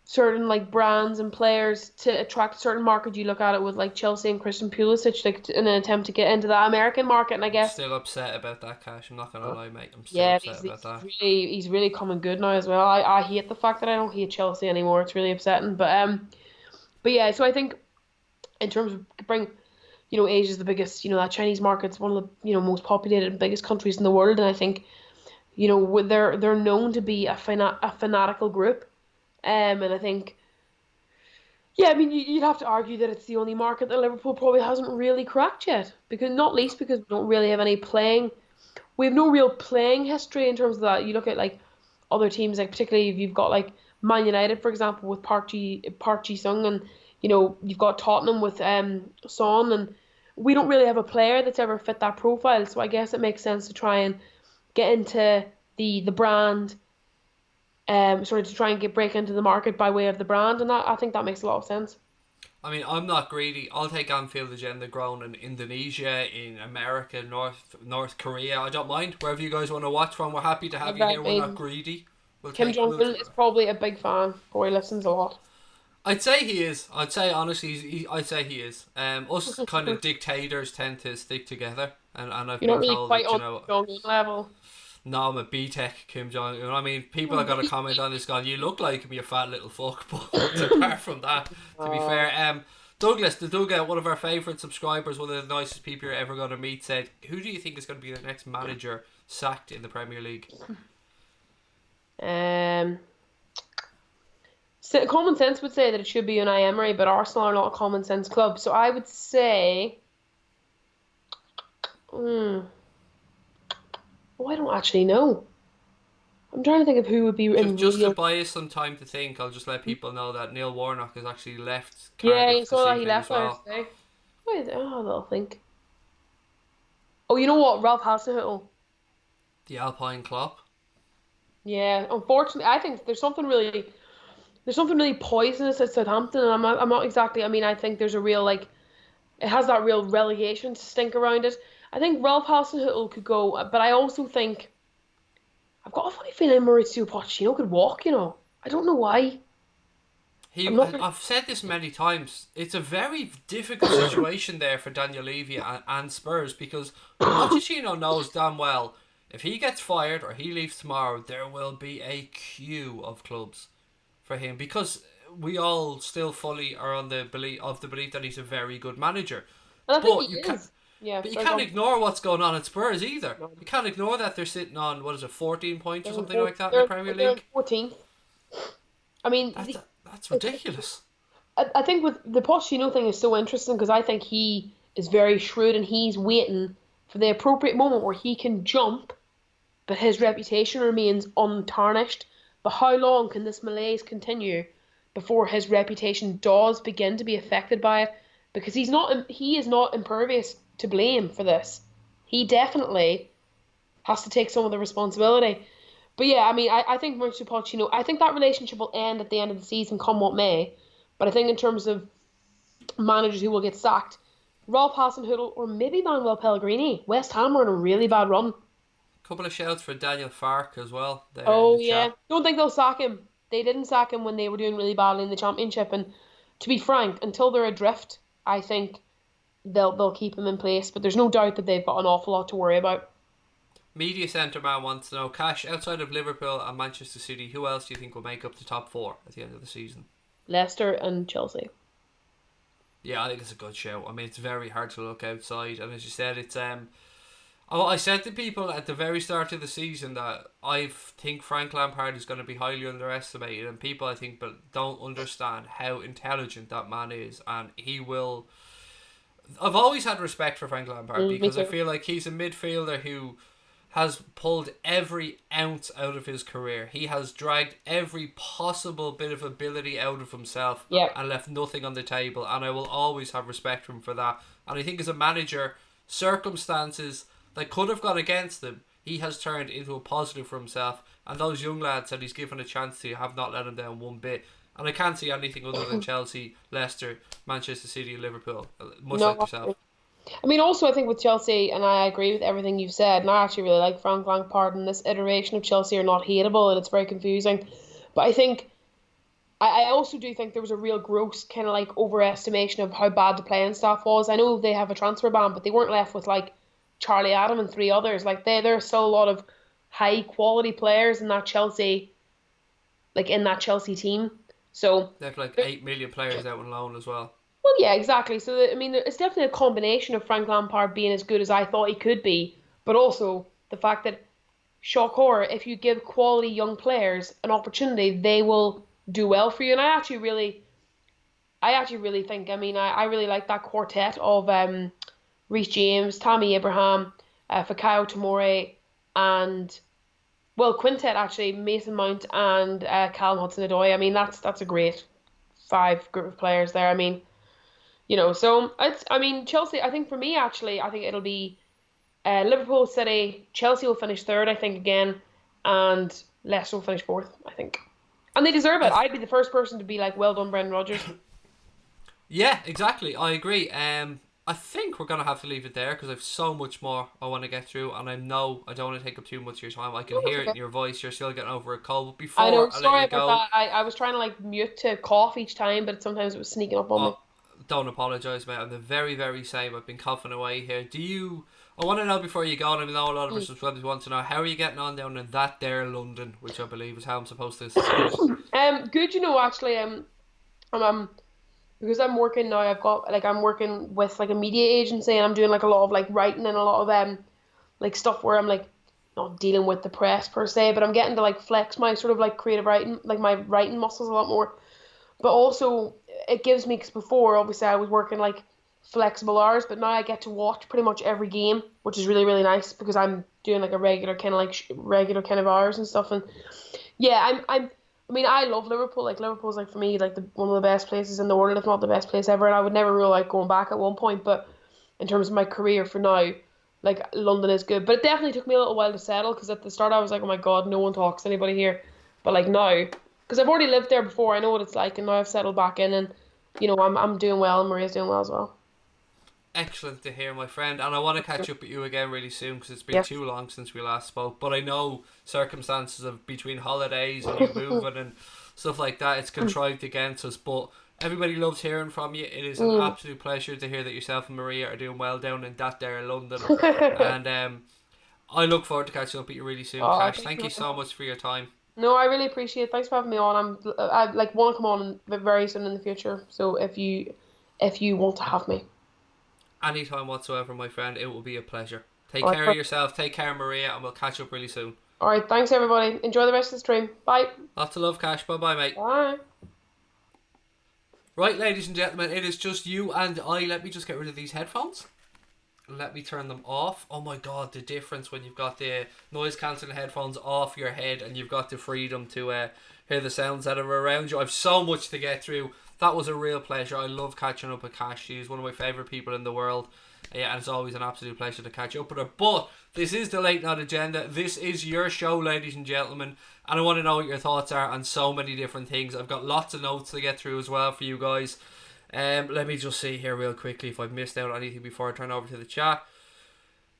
certain like brands and players to attract a certain market. You look at it with like Chelsea and Christian Pulisic, like in an attempt to get into the American market. And I I'm guess, still upset about that, Cash. I'm not gonna lie, mate. I'm still yeah, upset about that. he's really coming good now as well. I hate the fact that I don't hate Chelsea anymore. It's really upsetting. But yeah, so I think in terms of bring, Asia's the biggest. That Chinese market's one of the most populated and biggest countries in the world, and I think they're known to be a fanatical group. And I think, yeah, I mean, you'd have to argue that it's the only market that Liverpool probably hasn't really cracked yet, because not least because we don't really have any playing. We have no real playing history in terms of that. You look at like other teams, like particularly if you've got like Man United, for example, with Park Ji Sung, and you've got Tottenham with Son, and we don't really have a player that's ever fit that profile. So I guess it makes sense to try and get into the brand, sort of to try and break into the market by way of the brand, and I think that makes a lot of sense. I mean, I'm not greedy. I'll take Anfield agenda grown in Indonesia, in America, North Korea. I don't mind wherever you guys want to watch from. We're happy to have you I here. We're not mean, greedy. We'll Kim take. Jong We'll. Un is probably a big fan. Boy listens a lot. I'd say he is. I'd say honestly, I'd say he is. Us kind of dictators tend to stick together, and I've You're not been really told quite that on Jong Un level. no, I'm a B-Tech Kim Jong Un. I mean, people are gonna comment on this, going, "You look like him, you fat little fuck." But apart from that, to be Oh, fair, Douglas, the Doug, one of our favourite subscribers, one of the nicest people you're ever gonna meet, said, "Who do you think is going to be the next manager sacked in the Premier League?" um, common sense would say that it should be Unai Emery, but Arsenal are not a common sense club, so I would say, hmm, oh, I don't actually know. I'm trying to think of who would be Just in just to real. buy us some time to think, I'll just let people know that Neil Warnock has actually left Yeah, you Cardiff saw this that he evening left as there well. today. Wait, oh, I'll think. Oh, you know what? Ralph Hasenhüttl. The Alpine Club. Yeah, unfortunately, I think there's something really poisonous at Southampton, and I'm not exactly. I mean, I think there's a real like it has that real relegation stink around it. I think Ralph Hasenhüttl could go, but I also think I've got a funny feeling Mauricio Pochettino could walk. I don't know why. I'm not really. I've said this many times. It's a very difficult situation there for Daniel Levy and Spurs, because Pochettino knows damn well if he gets fired or he leaves tomorrow, there will be a queue of clubs for him, because we all still fully are on the belief that he's a very good manager. And I think he But you can't. is. Yeah, But you sorry, can't go ignore what's going on at Spurs either. on. You can't ignore that they're sitting on, what is it, 14 points or They're in something fourth, like that in the Premier they're in League. 14th. I mean, That's ridiculous. I think with the Pochettino thing is so interesting because I think he is very shrewd and he's waiting for the appropriate moment where he can jump, but his reputation remains untarnished. But how long can this malaise continue before his reputation does begin to be affected by it? Because he is not impervious to blame for this. He definitely has to take some of the responsibility. But yeah, I mean, I think Mauricio Pochettino, I think that relationship will end at the end of the season, come what may. But I think in terms of managers who will get sacked, Ralph Hasenhüttl or maybe Manuel Pellegrini. West Ham are in a really bad run. Couple of shouts for Daniel Fark as well there in the Oh yeah, chat. don't think they'll sack him. They didn't sack him when they were doing really badly in the championship. And to be frank, until they're adrift, I think they'll keep him in place. But there's no doubt that they've got an awful lot to worry about. Media Centre Man wants to know, Cash, outside of Liverpool and Manchester City, who else do you think will make up the top four at the end of the season? Leicester and Chelsea. Yeah, I think it's a good show. I mean, it's very hard to look outside, and as you said, it's I said to people at the very start of the season that I think Frank Lampard is going to be highly underestimated, and people I think but don't understand how intelligent that man is, and he will. I've always had respect for Frank Lampard Me because I too. feel like he's a midfielder who has pulled every ounce out of his career. He has dragged every possible bit of ability out of himself Yeah. and left nothing on the table. And I will always have respect for him for that. And I think as a manager, circumstances that could have gone against him, he has turned into a positive for himself. And those young lads that he's given a chance to have not let him down one bit. And I can't see anything other than Chelsea, Leicester, Manchester City, and Liverpool, much like No, yourself. I mean, also, I think with Chelsea, and I agree with everything you've said, and I actually really like Frank Lampard, and this iteration of Chelsea are not hateable, and it's very confusing. But I think, I also do think there was a real gross kind of like overestimation of how bad the playing staff was. I know they have a transfer ban, but they weren't left with like Charlie Adam and three others. Like there's still a lot of high quality players in that Chelsea, like in that Chelsea team. So They have like 8 million players out on loan as well. well, yeah, exactly. So, I mean, it's definitely a combination of Frank Lampard being as good as I thought he could be, but also the fact that, shock horror, if you give quality young players an opportunity, they will do well for you. And I actually really think, I mean, I really like that quartet of Reece James, Tammy Abraham, Fikayo Tomori, and, well, quintet actually, Mason Mount and Callum Hudson-Odoi. I mean, that's a great five group of players there. I mean, so I mean, Chelsea, I think for me, actually, I think it'll be Liverpool, City, Chelsea will finish third, I think, again, and Leicester will finish fourth, I think. And they deserve it. I'd be the first person to be like, well done, Brendan Rodgers. Yeah, exactly. I agree. I think we're gonna have to leave it there because I've so much more I want to get through, and I know I don't want to take up too much of your time. I can No, hear that's it okay. in your voice. You're still getting over a cold. But I know, before I let sorry you about go, that. I was trying to like mute to cough each time, but sometimes it was sneaking up on me. oh, don't apologise, mate. I'm the very, very same. I've been coughing away here. Do you? I want to know before you go, and I know a lot of our subscribers want to know how are you getting on down in that there London, which I believe is how I'm supposed to say it. Good, actually, I'm because I'm working now. I'm working with like a media agency, and I'm doing like a lot of like writing and a lot of like stuff where I'm like not dealing with the press per se, but I'm getting to like flex my sort of like creative writing, like my writing muscles a lot more. But also it gives me, because before obviously I was working like flexible hours, but now I get to watch pretty much every game, which is really really nice because I'm doing like a regular kind of like regular kind of hours and stuff. And yeah, I mean, I love Liverpool. Like Liverpool's like for me like one of the best places in the world, if not the best place ever. And I would never rule out going back at one point, but in terms of my career for now, like London is good. But it definitely took me a little while to settle because at the start I was like, oh my God, no one talks to anybody here. But like now, because I've already lived there before, I know what it's like, and now I've settled back in, and I'm doing well, and Maria's doing well as well. Excellent to hear, my friend. And I want to catch up with you again really soon because it's been Yes. too long since we last spoke. But I know circumstances of between holidays and you moving and stuff like that, it's contrived against us. But everybody loves hearing from you. It is an absolute pleasure to hear that yourself and Maria are doing well down in that there in London. And I look forward to catching up with you really soon, Oh, Cash. thank Thank you. you so much for your time. No, I really appreciate it. Thanks for having me on. I like want to come on very soon in the future. So if you want to have me, Anytime whatsoever, my friend. It will be a pleasure. Take all care of right. yourself. Take care, Maria, and we'll catch up really soon. All right. Thanks everybody. Enjoy the rest of the stream. Bye. Lots of love, Cash. Bye bye, mate. Bye. Right, ladies and gentlemen, it is just you and I. Let me just get rid of these headphones. Let me turn them off. Oh my God, the difference when you've got the noise cancelling headphones off your head and you've got the freedom to hear the sounds that are around you. I've so much to get through. That was a real pleasure. I love catching up with Cash. She's one of my favourite people in the world. Yeah, and it's always an absolute pleasure to catch up with her. But this is the Late Night Agenda. This is your show, ladies and gentlemen. And I want to know what your thoughts are on so many different things. I've got lots of notes to get through as well for you guys. Let me just see here real quickly if I've missed out on anything before I turn over to the chat.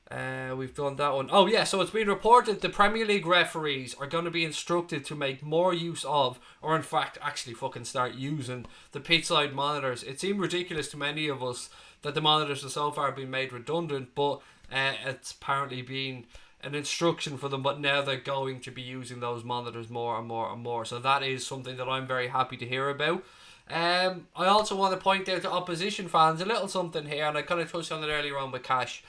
We've done that one. Oh yeah, so it's been reported the Premier League referees are going to be instructed to make more use of, or in fact actually fucking start using, the pitchside monitors. It seemed ridiculous to many of us that the monitors have so far been made redundant, but it's apparently been an instruction for them, but now they're going to be using those monitors more and more and more. So that is something that I'm very happy to hear about. I also want to point out to opposition fans a little something here, and I kind of touched on it earlier on with Cash.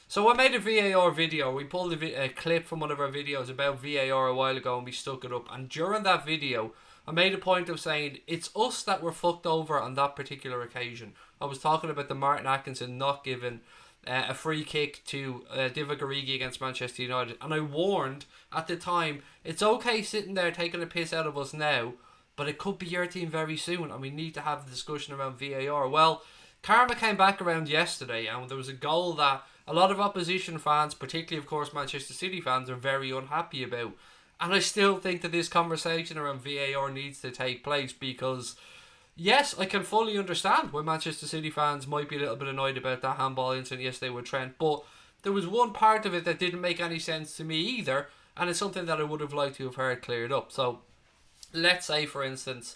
So I made a VAR video. We pulled a clip from one of our videos about VAR a while ago and we stuck it up. And during that video, I made a point of saying it's us that were fucked over on that particular occasion. I was talking about the Martin Atkinson not giving a free kick to Divock Origi against Manchester United, and I warned at the time, it's okay sitting there taking a piss out of us now, but it could be your team very soon, and we need to have the discussion around VAR. Well, karma came back around yesterday, and there was a goal that a lot of opposition fans, particularly of course Manchester City fans, are very unhappy about. And I still think that this conversation around VAR needs to take place, because yes, I can fully understand why Manchester City fans might be a little bit annoyed about that handball incident yesterday with Trent, but there was one part of it that didn't make any sense to me either, and it's something that I would have liked to have heard cleared up. So let's say, for instance,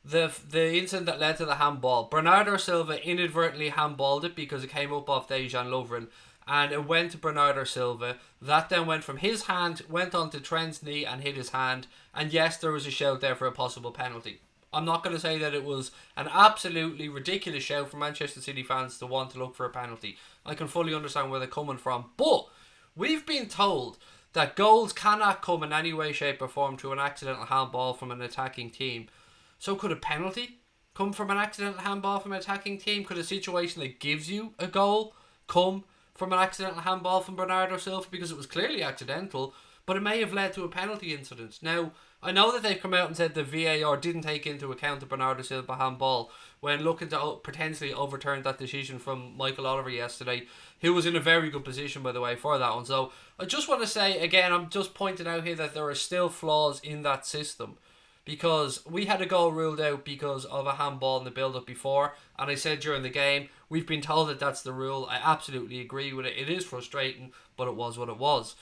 the incident that led to the handball, Bernardo Silva inadvertently handballed it because it came up off Dejan Lovren, and it went to Bernardo Silva. That then went from his hand, went onto Trent's knee and hit his hand, and yes, there was a shout there for a possible penalty. I'm not going to say that it was an absolutely ridiculous shout for Manchester City fans to want to look for a penalty. I can fully understand where they're coming from, but we've been told that goals cannot come in any way, shape or form through an accidental handball from an attacking team. So could a penalty come from an accidental handball from an attacking team? Could a situation that gives you a goal come from an accidental handball from Bernardo Silva? Because it was clearly accidental, but it may have led to a penalty incident. Now, I know that they've come out and said the VAR didn't take into account the Bernardo Silva handball when looking to potentially overturn that decision from Michael Oliver yesterday, who was in a very good position, by the way, for that one. So I just want to say, again, I'm just pointing out here that there are still flaws in that system, because we had a goal ruled out because of a handball in the build-up before, and I said during the game, we've been told that that's the rule. I absolutely agree with it. It is frustrating, but it was what it was.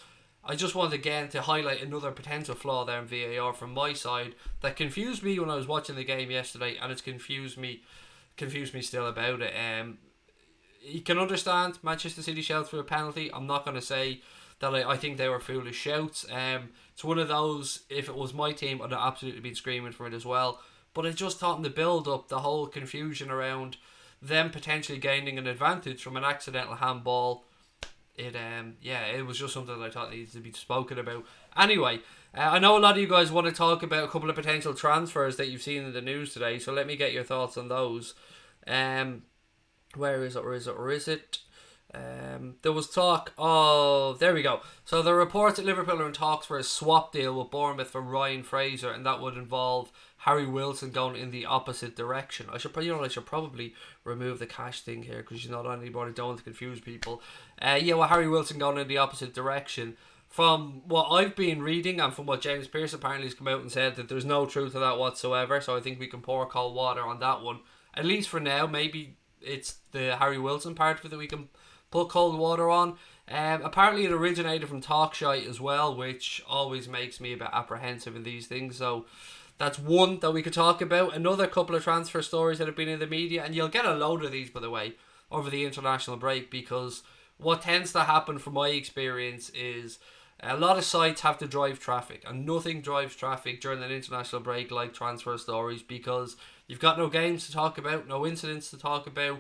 I just want again to highlight another potential flaw there in VAR from my side that confused me when I was watching the game yesterday, and it's confused me still about it. You can understand Manchester City shouts for a penalty. I'm not going to say that I think they were foolish shouts. It's one of those, if it was my team, I'd have absolutely been screaming for it as well. But I just thought in the build-up, the whole confusion around them potentially gaining an advantage from an accidental handball, it was just something that I thought needed to be spoken about. Anyway, I know a lot of you guys want to talk about a couple of potential transfers that you've seen in the news today, so let me get your thoughts on those. Where is it? There was talk of... There we go. So the reports that Liverpool are in talks for a swap deal with Bournemouth for Ryan Fraser, and that would involve Harry Wilson going in the opposite direction. I should probably remove the cash thing here, because not anybody, don't want to confuse people. Harry Wilson going in the opposite direction. From what I've been reading and from what James Pearce apparently has come out and said, that there's no truth to that whatsoever. So I think we can pour cold water on that one, at least for now. Maybe it's the Harry Wilson part of it that we can put cold water on. Apparently it originated from Talkshite as well, which always makes me a bit apprehensive in these things. So that's one that we could talk about. Another couple of transfer stories that have been in the media, and you'll get a load of these, by the way, over the international break, because what tends to happen from my experience is a lot of sites have to drive traffic, and nothing drives traffic during an international break like transfer stories, because you've got no games to talk about, no incidents to talk about.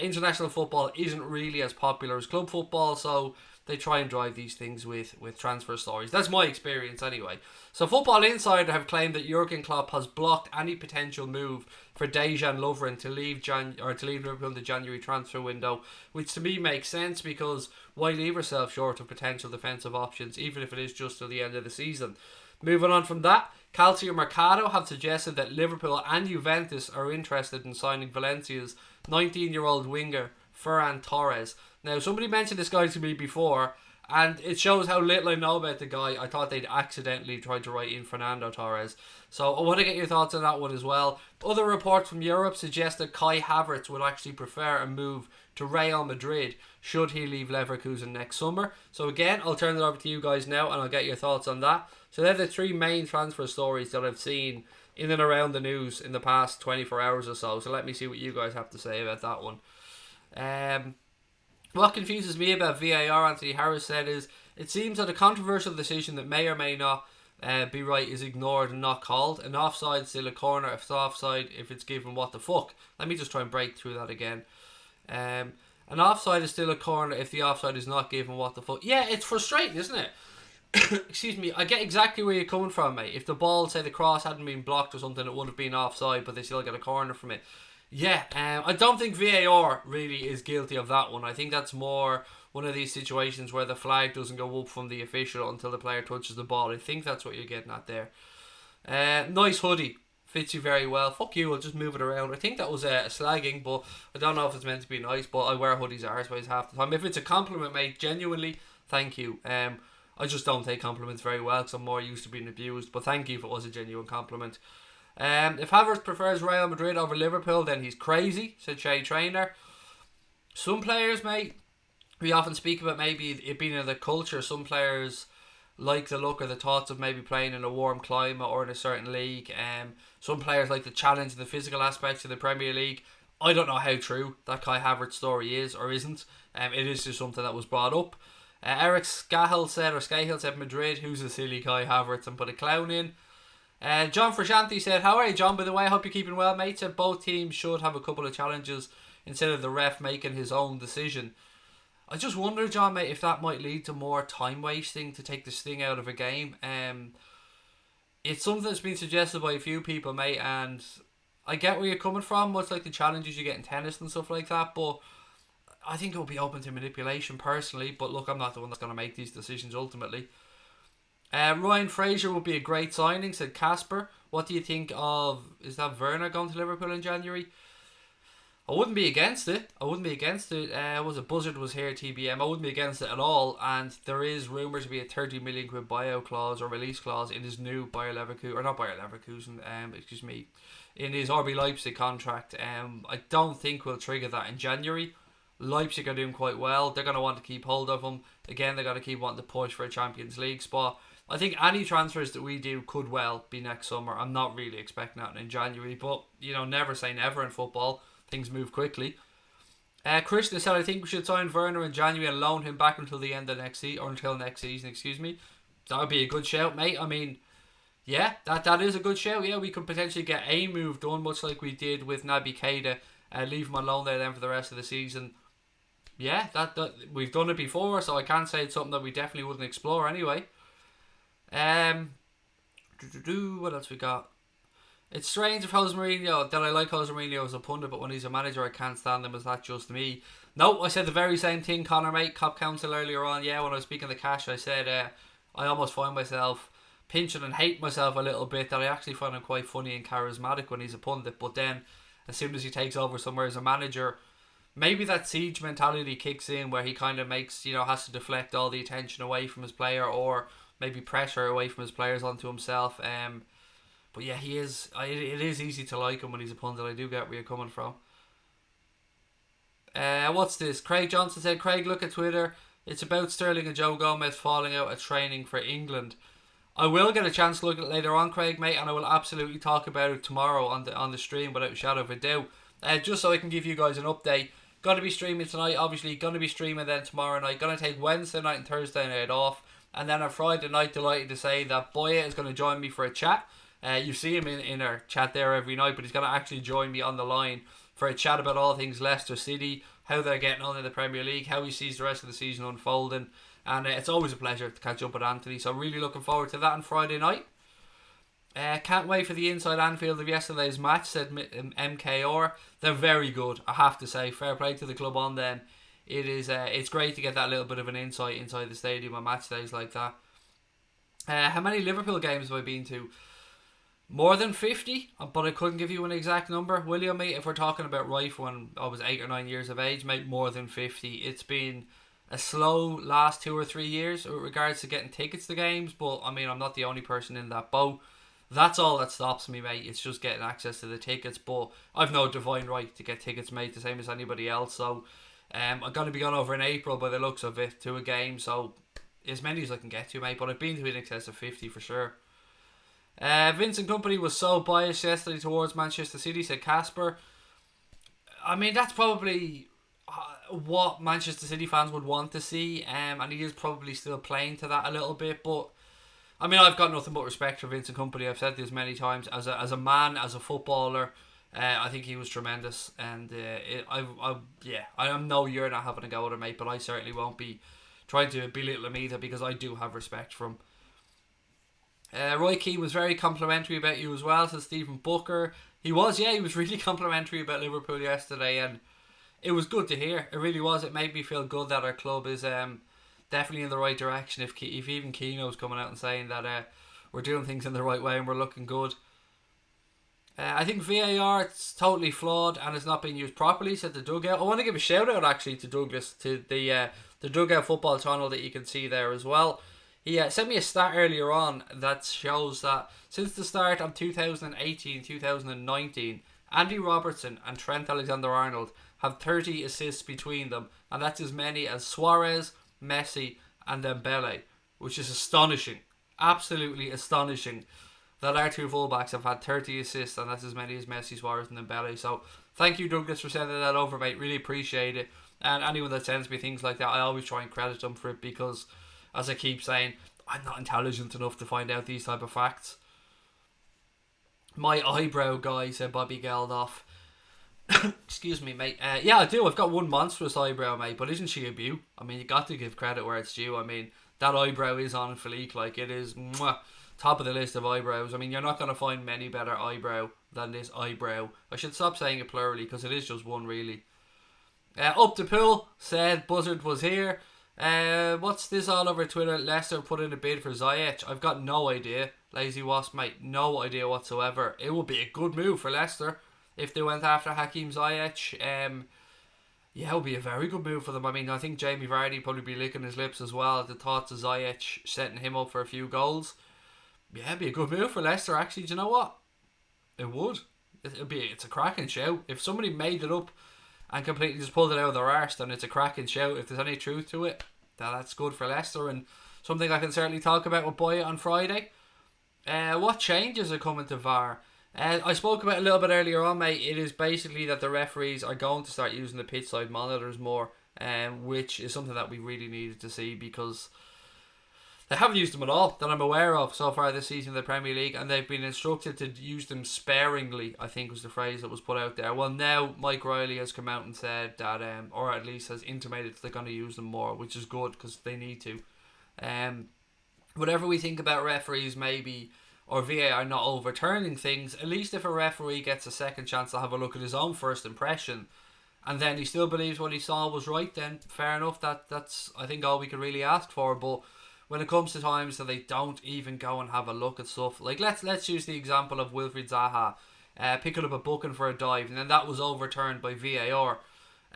International football isn't really as popular as club football, so they try and drive these things with transfer stories. That's my experience anyway. So Football Insider have claimed that Jurgen Klopp has blocked any potential move for Dejan Lovren to leave Liverpool in the January transfer window, which to me makes sense, because why leave yourself short of potential defensive options, even if it is just till the end of the season. Moving on from that, Calcio Mercato have suggested that Liverpool and Juventus are interested in signing Valencia's 19-year-old winger Ferran Torres. Now, somebody mentioned this guy to me before, and it shows how little I know about the guy. I thought they'd accidentally tried to write in Fernando Torres. So I want to get your thoughts on that one as well. Other reports from Europe suggest that Kai Havertz would actually prefer a move to Real Madrid should he leave Leverkusen next summer. So again, I'll turn it over to you guys now, and I'll get your thoughts on that. So they're the three main transfer stories that I've seen in and around the news in the past 24 hours or so. So let me see what you guys have to say about that one. What confuses me about VAR, Anthony Harris said, is it seems that a controversial decision that may or may not be right is ignored and not called. An offside still a corner. If it's offside, if it's given, what the fuck? Let me just try and break through that again. An offside is still a corner if the offside is not given, what the fuck? Yeah, it's frustrating, isn't it? excuse me, I get exactly where you're coming from, mate. If the ball, say the cross hadn't been blocked or something, it would have been offside, but they still get a corner from it. Yeah, I don't think VAR really is guilty of that one. I think that's more one of these situations where the flag doesn't go up from the official until the player touches the ball. I think that's what you're getting at there. Nice hoodie. Fits you very well. Fuck you, I'll just move it around. I think that was a slagging, but I don't know if it's meant to be nice, but I wear hoodies Arsways half the time. If it's a compliment, mate, genuinely, thank you. I just don't take compliments very well because I'm more used to being abused, but thank you if it was a genuine compliment. If Havertz prefers Real Madrid over Liverpool, then he's crazy, said Shay Trainer. Some players, mate, we often speak about maybe it being in the culture. Some players like the look or the thoughts of maybe playing in a warm climate or in a certain league. Some players like the challenge and the physical aspects of the Premier League. I don't know how true that Kai Havertz story is or isn't. It is just something that was brought up. Eric Scahill said Madrid, who's a silly Kai Havertz, and put a clown in. John Frusciante said, how are you, John? By the way, I hope you're keeping well, mate. Said both teams should have a couple of challenges instead of the ref making his own decision. I just wonder, John, mate, if that might lead to more time wasting to take the sting out of a game. It's something that's been suggested by a few people, mate, and I get where you're coming from, much like the challenges you get in tennis and stuff like that, but I think it will be open to manipulation personally, but look, I'm not the one that's going to make these decisions ultimately. Ryan Fraser would be a great signing, said Casper. What do you think of, is that Werner going to Liverpool in January? I wouldn't be against it. Was a Buzzard was here, TBM. I wouldn't be against it at all. And there is rumours to be a 30 million quid buyout clause or release clause in his new Bayer Leverkusen, in his RB Leipzig contract. I don't think we'll trigger that in January. Leipzig are doing quite well. They're going to want to keep hold of him. Again, they're going to keep wanting to push for a Champions League spot. I think any transfers that we do could well be next summer. I'm not really expecting that in January, but never say never in football. Things move quickly. Krishna said, I think we should sign Werner in January and loan him back until the end of next season, or until next season, excuse me. That would be a good shout, mate. I mean, yeah, that is a good shout. Yeah, we could potentially get a move done, much like we did with Naby Keita. Leave him alone there then for the rest of the season. Yeah, that we've done it before, so I can't say it's something that we definitely wouldn't explore anyway. What else we got? It's strange if Jose Mourinho, that I like Jose Mourinho as a pundit, but when he's a manager I can't stand him. Is that just me? No, I said the very same thing, Connor, mate. Cop Council earlier on. Yeah, when I was speaking of the cash, I said I almost find myself pinching and hate myself a little bit, that I actually find him quite funny and charismatic when he's a pundit, but then as soon as he takes over somewhere as a manager, maybe that siege mentality kicks in where he kind of makes, has to deflect all the attention away from his player, or maybe pressure away from his players onto himself. But yeah, he is. It is easy to like him when he's a pundit. I do get where you're coming from. What's this? Craig Johnson said, Craig, look at Twitter. It's about Sterling and Joe Gomez falling out at training for England. I will get a chance to look at it later on, Craig, mate, and I will absolutely talk about it tomorrow on the stream without a shadow of a doubt. Just so I can give you guys an update. Going to be streaming tonight, obviously. Going to be streaming then tomorrow night. Going to take Wednesday night and Thursday night off. And then on Friday night, delighted to say that Boya is going to join me for a chat. You see him in our chat there every night, but he's going to actually join me on the line for a chat about all things Leicester City, how they're getting on in the Premier League, how he sees the rest of the season unfolding. And it's always a pleasure to catch up with Anthony. So really looking forward to that on Friday night. Can't wait for the inside Anfield of yesterday's match, said MKR. They're very good, I have to say. Fair play to the club on them. It's great to get that little bit of an insight inside the stadium on match days like that. How many Liverpool games have I been to? More than 50, but I couldn't give you an exact number. Will you, mate? If we're talking about right when I was 8 or 9 years of age, mate, more than 50. It's been a slow last 2 or 3 years with regards to getting tickets to games, but I mean, I'm not the only person in that boat. That's all that stops me, mate. It's just getting access to the tickets, but I've no divine right to get tickets, mate, the same as anybody else. So I'm going to be going over in April by the looks of it to a game, so as many as I can get to, mate, but I've been to in excess of 50 for sure. Vincent Kompany was so biased yesterday towards Manchester City, said Casper. I mean, that's probably what Manchester City fans would want to see, and he is probably still playing to that a little bit, but I mean, I've got nothing but respect for Vincent Kompany. I've said this many times. As a man, as a footballer, I think he was tremendous, and I am no, you're not having a go at him, mate, but I certainly won't be trying to belittle him either, because I do have respect for him. Roy Keane was very complimentary about you as well, says Stephen Booker. He was really complimentary about Liverpool yesterday, and it was good to hear. It really was. It made me feel good that our club is definitely in the right direction. If even Keno's coming out and saying that we're doing things in the right way and we're looking good. I think VAR, it's totally flawed and it's not being used properly, said the Dugout. I want to give a shout out actually to Douglas, to the Dugout football channel that you can see there as well. He sent me a stat earlier on that shows that since the start of 2018-2019, Andy Robertson and Trent Alexander-Arnold have 30 assists between them, and that's as many as Suarez, Messi and Dembele, which is astonishing. Absolutely astonishing that our two fullbacks have had 30 assists, and that's as many as Messi, Suarez and Dembele. So thank you, Douglas, for sending that over, mate. Really appreciate it. And anyone that sends me things like that, I always try and credit them for it, because as I keep saying, I'm not intelligent enough to find out these type of facts. My eyebrow guy, said Bobby Geldof. Excuse me, mate. Yeah, I do. I've got one monstrous eyebrow, mate, but isn't she a beaut? I mean, you got to give credit where it's due. I mean, that eyebrow is on fleek. Like, it is top of the list of eyebrows. I mean, you're not going to find many better eyebrow than this eyebrow. I should stop saying it plurally, because it is just one, really. Up the pool, said Buzzard was here. What's this all over Twitter? Leicester put in a bid for Ziyech. I've got no idea. Lazy Wasp, mate. No idea whatsoever. It would be a good move for Leicester if they went after Hakim Ziyech. Yeah, it would be a very good move for them. I mean, I think Jamie Vardy probably be licking his lips as well at the thoughts of Ziyech setting him up for a few goals. Yeah, it'd be a good move for Leicester, actually. Do you know what? It would. It's a cracking shout. If somebody made it up and completely just pulled it out of their arse, then it's a cracking shout. If there's any truth to it, that's good for Leicester, and something I can certainly talk about with Boya on Friday. What changes are coming to VAR? I spoke about it a little bit earlier on, mate. It is basically that the referees are going to start using the pitch side monitors more, which is something that we really needed to see, because they haven't used them at all that I'm aware of so far this season in the Premier League, and they've been instructed to use them sparingly, I think was the phrase that was put out there. Well, now Mike Riley has come out and said that, or at least has intimated that they're going to use them more, which is good, because they need to. Whatever we think about referees maybe, or VAR not overturning things, at least if a referee gets a second chance to have a look at his own first impression, and then he still believes what he saw was right, then fair enough. That's I think all we could really ask for. But when it comes to times that they don't even go and have a look at stuff, like let's use the example of Wilfried Zaha picking up a booking for a dive, and then that was overturned by VAR.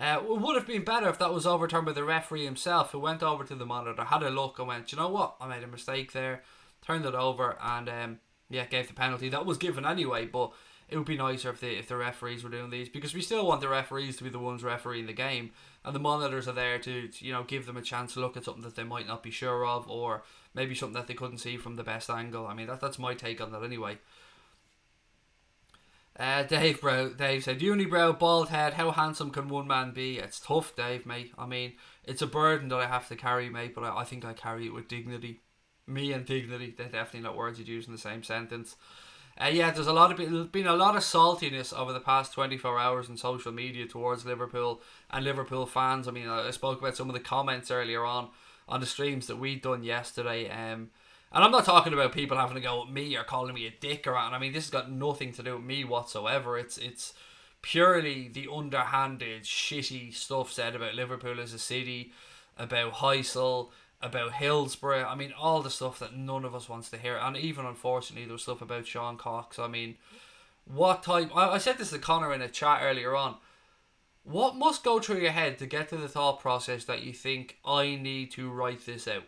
It would have been better if that was overturned by the referee himself, who went over to the monitor, had a look, and went, you know what, I made a mistake there, turned it over, and gave the penalty. That was given anyway, but it would be nicer if the referees were doing these, because we still want the referees to be the ones refereeing the game, and the monitors are there to give them a chance to look at something that they might not be sure of, or maybe something that they couldn't see from the best angle. I mean, that's my take on that anyway. Dave said, unibrow, bald head, how handsome can one man be? It's tough, Dave, mate. I mean, it's a burden that I have to carry, mate, but I think I carry it with dignity. Me and dignity, they're definitely not words you'd use in the same sentence. There's been a lot of saltiness over the past 24 hours on social media towards Liverpool and Liverpool fans. I mean, I spoke about some of the comments earlier on the streams that we'd done yesterday. And I'm not talking about people having to go at me or calling me a dick or anything. I mean, this has got nothing to do with me whatsoever. It's purely the underhanded, shitty stuff said about Liverpool as a city, about Heysel, about Hillsborough. I mean, all the stuff that none of us wants to hear. And even, unfortunately, there was stuff about Sean Cox. I mean, what type... I said this to Connor in a chat earlier on. What must go through your head to get to the thought process that you think, I need to write this out?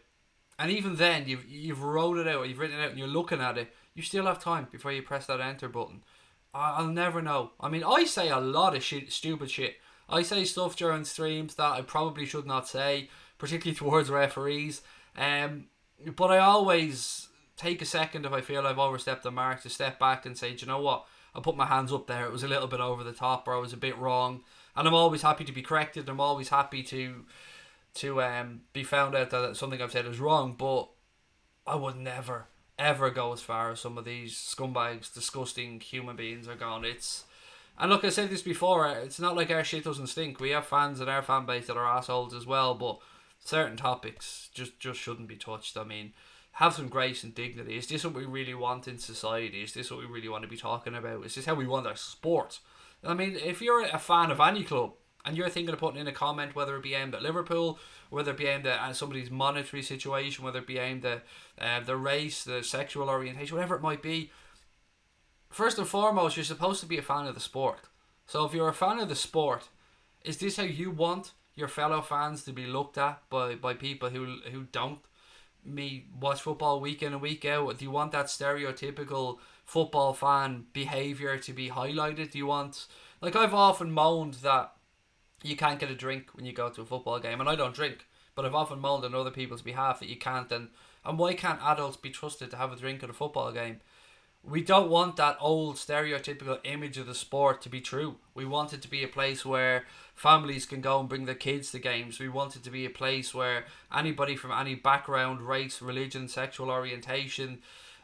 And even then, you've wrote it out, or you've written it out, and you're looking at it, you still have time before you press that enter button. I'll never know. I mean, I say a lot of stupid shit. I say stuff during streams that I probably should not say, particularly towards referees. But I always take a second if I feel I've overstepped the mark to step back and say, do you know what? I put my hands up there. It was a little bit over the top, or I was a bit wrong. And I'm always happy to be corrected. I'm always happy to be found out that something I've said is wrong. But I would never, ever go as far as some of these scumbags, disgusting human beings are gone. And look, I said this before, it's not like our shit doesn't stink. We have fans in our fan base that are assholes as well, but certain topics just shouldn't be touched. I mean, have some grace and dignity. Is this what we really want in society? Is this what we really want to be talking about? Is this how we want our sport? I mean, if you're a fan of any club and you're thinking of putting in a comment, whether it be aimed at Liverpool, whether it be aimed at somebody's monetary situation, whether it be aimed at the race, the sexual orientation, whatever it might be, first and foremost, you're supposed to be a fan of the sport. So if you're a fan of the sport, is this how you want your fellow fans to be looked at by people who don't watch football week in and week out? Do you want that stereotypical football fan behaviour to be highlighted? Do you want, like, I've often moaned that you can't get a drink when you go to a football game, and I don't drink, but I've often moaned on other people's behalf that you can't, and why can't adults be trusted to have a drink at a football game? We don't want that old stereotypical image of the sport to be true. We want it to be a place where families can go and bring their kids to games. We want it to be a place where anybody from any background, race, religion, sexual orientation,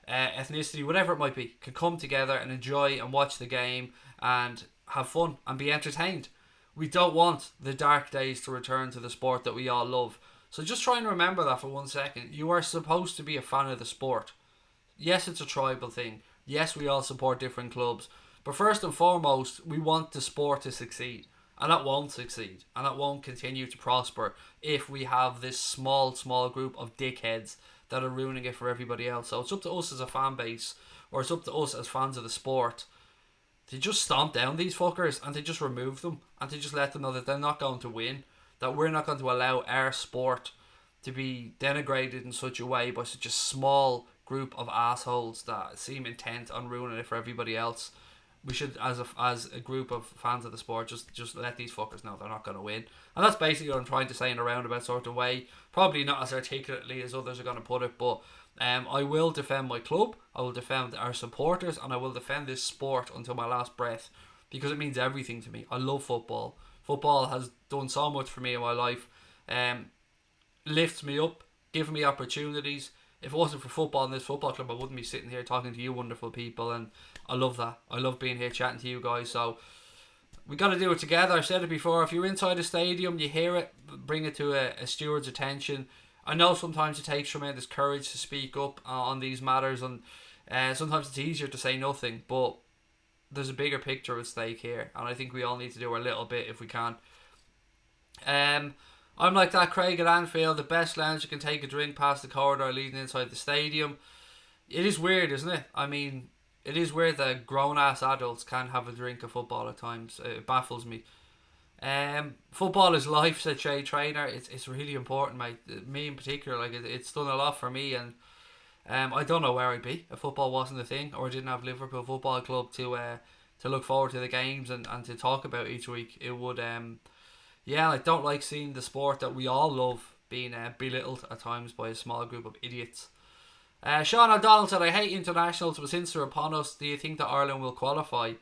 ethnicity, whatever it might be, can come together and enjoy and watch the game and have fun and be entertained. We don't want the dark days to return to the sport that we all love. So just try and remember that for 1 second. You are supposed to be a fan of the sport. Yes, it's a tribal thing. Yes, we all support different clubs. But first and foremost, we want the sport to succeed. And that won't succeed. And that won't continue to prosper if we have this small group of dickheads that are ruining it for everybody else. So it's up to us as a fan base, or it's up to us as fans of the sport, to just stomp down these fuckers and to just remove them and to just let them know that they're not going to win. That we're not going to allow our sport to be denigrated in such a way by such a small group of assholes that seem intent on ruining it for everybody else. We should, as a group of fans of the sport, just let these fuckers know they're not going to win. And that's basically what I'm trying to say in a roundabout sort of way. Probably not as articulately as others are going to put it, but I will defend my club, I will defend our supporters, and I will defend this sport until my last breath, because it means everything to me. I love football. Football has done so much for me in my life. Lifts me up, given me opportunities. If it wasn't for football in this football club, I wouldn't be sitting here talking to you wonderful people, and I love that. I love being here chatting to you guys, so we got to do it together. I've said it before, if you're inside a stadium, you hear it, bring it to a steward's attention. I know sometimes it takes tremendous courage to speak up on these matters, and sometimes it's easier to say nothing, but there's a bigger picture at stake here, and I think we all need to do our little bit if we can. I'm like that Craig at Anfield, the best lounge you can take a drink past the corridor leading inside the stadium. It is weird, isn't it? I mean, it is weird that grown-ass adults can't have a drink of football at times. It baffles me. Football is life, said Shay Trainer. It's really important, mate. Me in particular, like it's done a lot for me, and I don't know where I'd be if football wasn't a thing, or I didn't have Liverpool Football Club to look forward to the games and to talk about each week. It would I don't like seeing the sport that we all love being belittled at times by a small group of idiots. Sean O'Donnell said, I hate internationals, but since they're upon us, do you think that Ireland will qualify?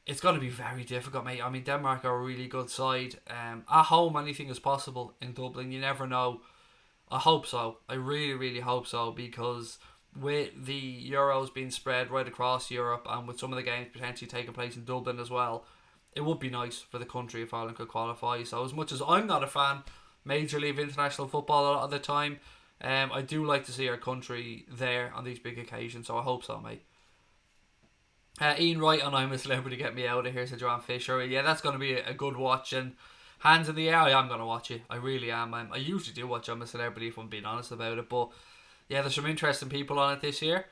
It's going to be very difficult, mate. I mean, Denmark are a really good side. At home, anything is possible in Dublin. You never know. I hope so. I really, really hope so, because with the Euros being spread right across Europe and with some of the games potentially taking place in Dublin as well, it would be nice for the country if Ireland could qualify. So as much as I'm not a fan majorly of international football a lot of the time, I do like to see our country there on these big occasions, so I hope so, mate. Ian Wright on I'm a Celebrity, get me out of here, said Joanne Fisher. Yeah, that's going to be a good watch, and hands in the air, I am going to watch it. I really am. I usually do watch I'm a Celebrity if I'm being honest about it, but yeah, there's some interesting people on it this year.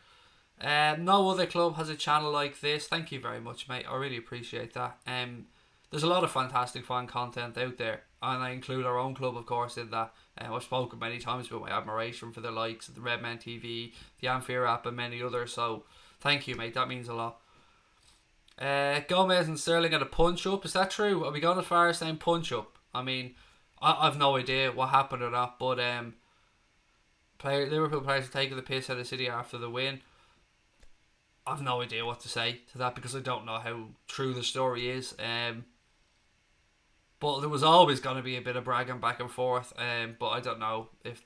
No other club has a channel like this. Thank you very much, mate. I really appreciate that. There's a lot of fantastic fan content out there, and I include our own club, of course, in that. I've spoken many times about my admiration for the likes of the Redmen TV, the Anfield app, and many others. So thank you, mate. That means a lot. Gomez and Sterling at a punch up. Is that true? Are we going as far as saying punch up? I mean, I've no idea what happened or not, but Liverpool players are taking the piss out of City after the win. I've no idea what to say to that, because I don't know how true the story is. But there was always going to be a bit of bragging back and forth. But I don't know if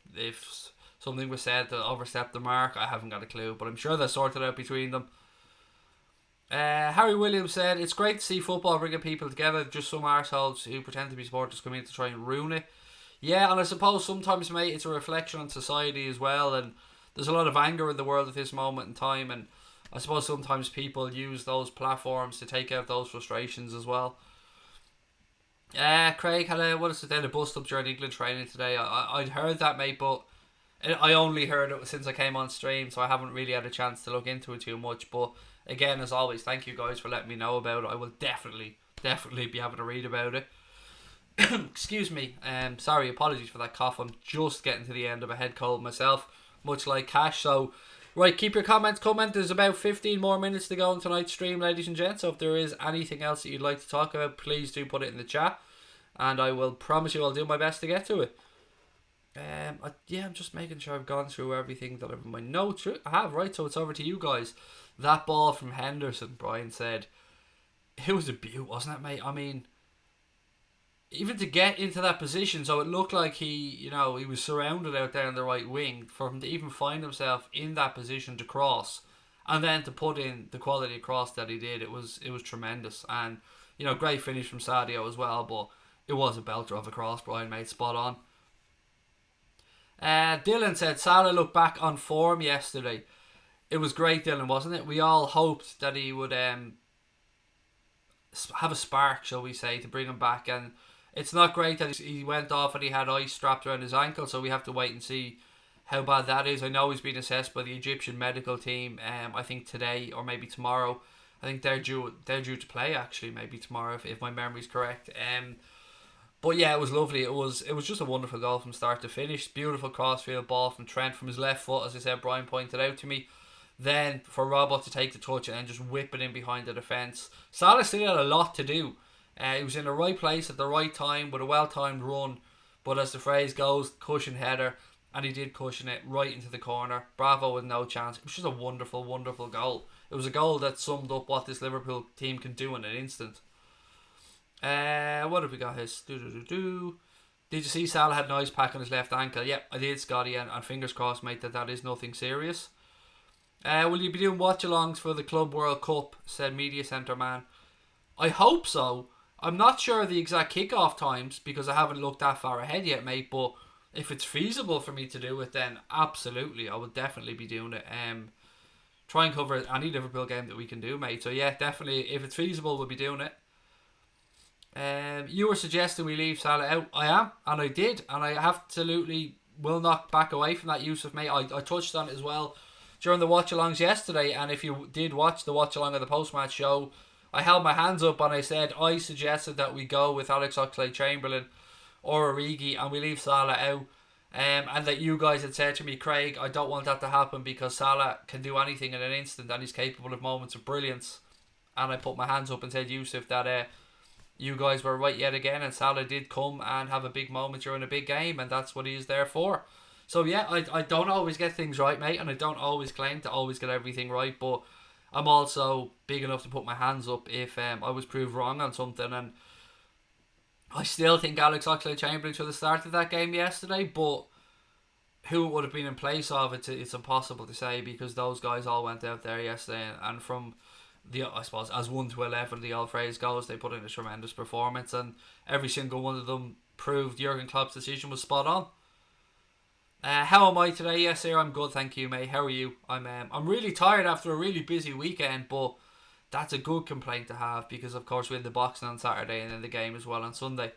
something was said that overstepped the mark. I haven't got a clue, but I'm sure they'll sort it out between them. Harry Williams said, it's great to see football bringing people together. Just some arseholes who pretend to be supporters come in to try and ruin it. Yeah, and I suppose sometimes, mate, it's a reflection on society as well, and there's a lot of anger in the world at this moment in time, and I suppose sometimes people use those platforms to take out those frustrations as well. Craig had a bust up during England training today. I'd heard that, mate, but I only heard it since I came on stream, so I haven't really had a chance to look into it too much. But again, as always, thank you guys for letting me know about it. I will definitely be having to read about it. Excuse me. Sorry, apologies for that cough. I'm just getting to the end of a head cold myself, much like Cash. So, right, keep your comments coming. There's about 15 more minutes to go on tonight's stream, ladies and gents. So if there is anything else that you'd like to talk about, please do put it in the chat, and I will promise you I'll do my best to get to it. I'm just making sure I've gone through everything that I've in my notes. I have, right? So it's over to you guys. That ball from Henderson, Brian said, it was a beaut, wasn't it, mate? I mean, even to get into that position, so it looked like he was surrounded out there in the right wing. For him to even find himself in that position to cross, and then to put in the quality of cross that he did, it was tremendous. And great finish from Sadio as well. But it was a belter of a cross, Brian, mate, spot on. Dylan said Salah looked back on form yesterday. It was great, Dylan, wasn't it? We all hoped that he would have a spark, shall we say, to bring him back, and it's not great that he went off and he had ice strapped around his ankle, so we have to wait and see how bad that is. I know he's been assessed by the Egyptian medical team, I think today or maybe tomorrow. I think they're due to play, actually, maybe tomorrow, if my memory's correct. But yeah, it was lovely. It was just a wonderful goal from start to finish. Beautiful crossfield ball from Trent from his left foot, as I said, Brian pointed out to me. Then for Robbo to take the touch and then just whip it in behind the defence. Salah still had a lot to do. He was in the right place at the right time with a well-timed run. But as the phrase goes, cushion header. And he did cushion it right into the corner. Bravo with no chance. It was just a wonderful, wonderful goal. It was a goal that summed up what this Liverpool team can do in an instant. What have we got here? Did you see Salah had an ice pack on his left ankle? Yep, I did, Scotty, and fingers crossed, mate, that is nothing serious. Will you be doing watch-alongs for the Club World Cup? Said Media Centre Man. I hope so. I'm not sure of the exact kick-off times because I haven't looked that far ahead yet, mate, but if it's feasible for me to do it, then absolutely, I will definitely be doing it. Try and cover any Liverpool game that we can do, mate. So yeah, definitely, if it's feasible, we'll be doing it. You were suggesting we leave Salah out. I am, and I did, and I absolutely will not back away from that, Yusuf, mate. I touched on it as well during the watch-alongs yesterday, and if you did watch the watch-along of the post-match show, I held my hands up and I said I suggested that we go with Alex Oxlade-Chamberlain or Origi and we leave Salah out, and that you guys had said to me, Craig, I don't want that to happen because Salah can do anything in an instant and he's capable of moments of brilliance. And I put my hands up and said, Yusuf, that you guys were right yet again, and Salah did come and have a big moment during a big game, and that's what he is there for. So yeah, I don't always get things right, mate, and I don't always claim to always get everything right, but I'm also big enough to put my hands up if I was proved wrong on something. And I still think Alex Oxlade-Chamberlain should have started that game yesterday, but who it would have been in place of, it's impossible to say because those guys all went out there yesterday, and from I suppose as 1 to 11 the old phrase goes, they put in a tremendous performance, and every single one of them proved Jurgen Klopp's decision was spot on. How am I today? Yes, sir, I'm good, thank you, mate. How are you? I'm really tired after a really busy weekend, but that's a good complaint to have because, of course, we had the boxing on Saturday and then the game as well on Sunday.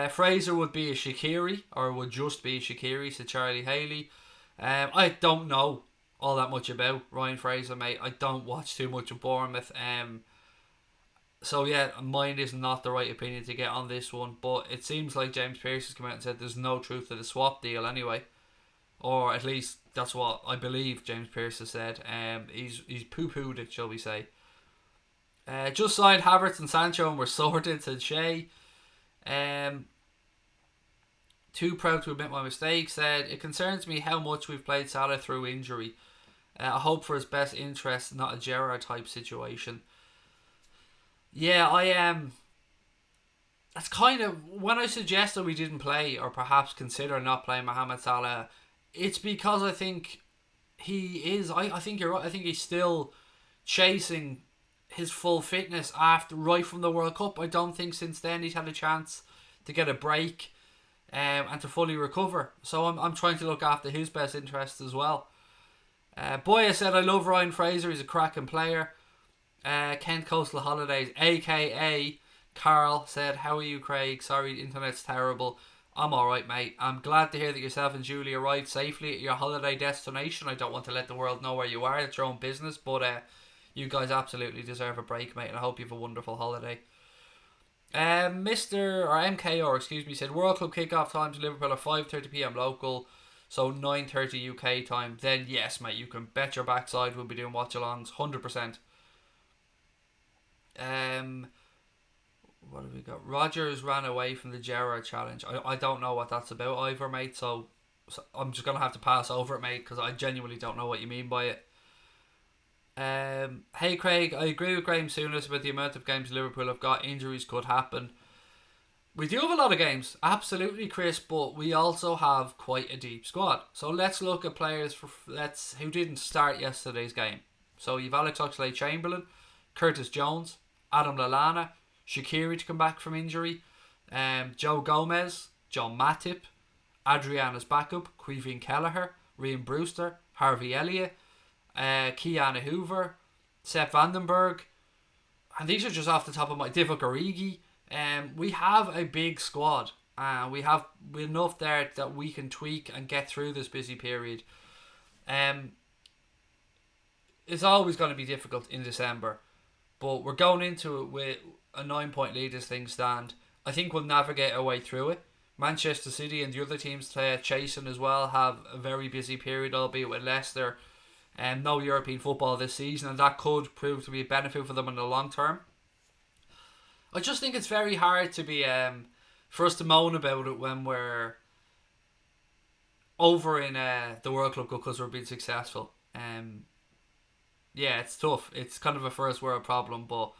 Fraser would be a Shaqiri, or would just be Shaqiri, said Charlie Haley. I don't know all that much about Ryan Fraser, mate. I don't watch too much of Bournemouth. So yeah, mine is not the right opinion to get on this one, but it seems like James Pearce has come out and said there's no truth to the swap deal anyway, or at least that's what I believe James Pearce has said. He's poo-pooed it, shall we say. Just signed Havertz and Sancho and we're sorted, said Shay. Too proud to admit my mistake, said it concerns me how much we've played Salah through injury. I hope for his best interest, not a Gerrard type situation. Yeah, I am. That's kind of when I suggest that we didn't play or perhaps consider not playing Mohamed Salah. It's because I think he is. I think you're right. I think he's still chasing his full fitness right from the World Cup. I don't think since then he's had a chance to get a break. and to fully recover. So I'm trying to look after his best interests as well. Boya said, I love Ryan Fraser, he's a cracking player. Kent Coastal Holidays, aka Carl, said, how are you, Craig? Sorry, the internet's terrible. I'm alright, mate. I'm glad to hear that yourself and Julie arrived safely at your holiday destination. I don't want to let the world know where you are. It's your own business, but you guys absolutely deserve a break, mate, and I hope you have a wonderful holiday. Mr. or MKR, excuse me, said World Club kickoff times Liverpool at 5:30 p.m. local, so 9:30 UK time. Then yes, mate, you can bet your backside we'll be doing watch-alongs, 100%. What have we got? Rogers ran away from the Gerrard challenge. I don't know what that's about either, mate. So I'm just gonna have to pass over it, mate, because I genuinely don't know what you mean by it. Hey Craig, I agree with Graham Souness about the amount of games Liverpool have got. Injuries could happen. We do have a lot of games, absolutely, Chris, but we also have quite a deep squad. So let's look at players who didn't start yesterday's game. So you've Alex Oxlade-Chamberlain, Curtis Jones, Adam Lallana, Shaqiri to come back from injury, Joe Gomez, John Matip, Adriana's backup, Queeveen Kelleher, Ryan Brewster, Harvey Elliott, Kiana Hoover, Sepp Vandenberg, and these are just off the top of my Divock Origi. We have a big squad. We have enough there that we can tweak and get through this busy period. It's always going to be difficult in December, but we're going into it with a 9-point lead as things stand. I think we'll navigate our way through it. Manchester City and the other teams chasing as well have a very busy period, albeit with Leicester and no European football this season, and that could prove to be a benefit for them in the long term. I just think it's very hard to be for us to moan about it when we're over in the World Club because we're being successful. Yeah, it's tough. It's kind of a first world problem, but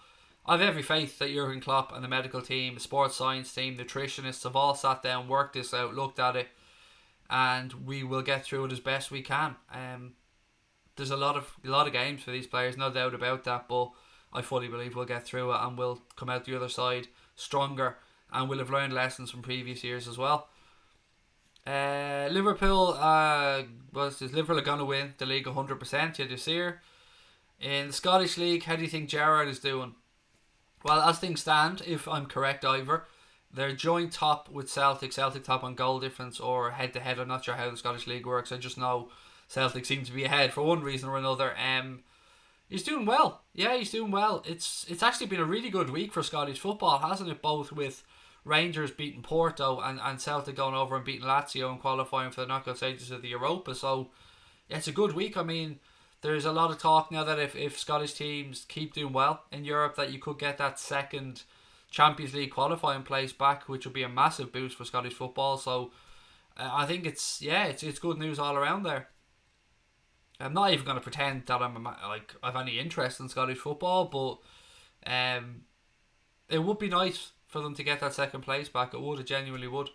I have every faith that Jurgen Klopp and the medical team, the sports science team, nutritionists have all sat down, worked this out, looked at it, and we will get through it as best we can. There's a lot of games for these players, no doubt about that, but I fully believe we'll get through it and we'll come out the other side stronger, and we'll have learned lessons from previous years as well. Liverpool are going to win the league 100%, you just see her. In the Scottish League, how do you think Gerrard is doing? Well, as things stand, if I'm correct, Ivor, they're joint top with Celtic. Celtic top on goal difference or head to head. I'm not sure how the Scottish League works. I just know Celtic seem to be ahead for one reason or another. He's doing well. Yeah, he's doing well. It's actually been a really good week for Scottish football, hasn't it? Both with Rangers beating Porto and Celtic going over and beating Lazio and qualifying for the knockout stages of the Europa. So yeah, it's a good week. I mean, there's a lot of talk now that if Scottish teams keep doing well in Europe, that you could get that second Champions League qualifying place back, which would be a massive boost for Scottish football. So I think it's good news all around there. I'm not even going to pretend that I've any interest in Scottish football, but it would be nice for them to get that second place back. It genuinely would.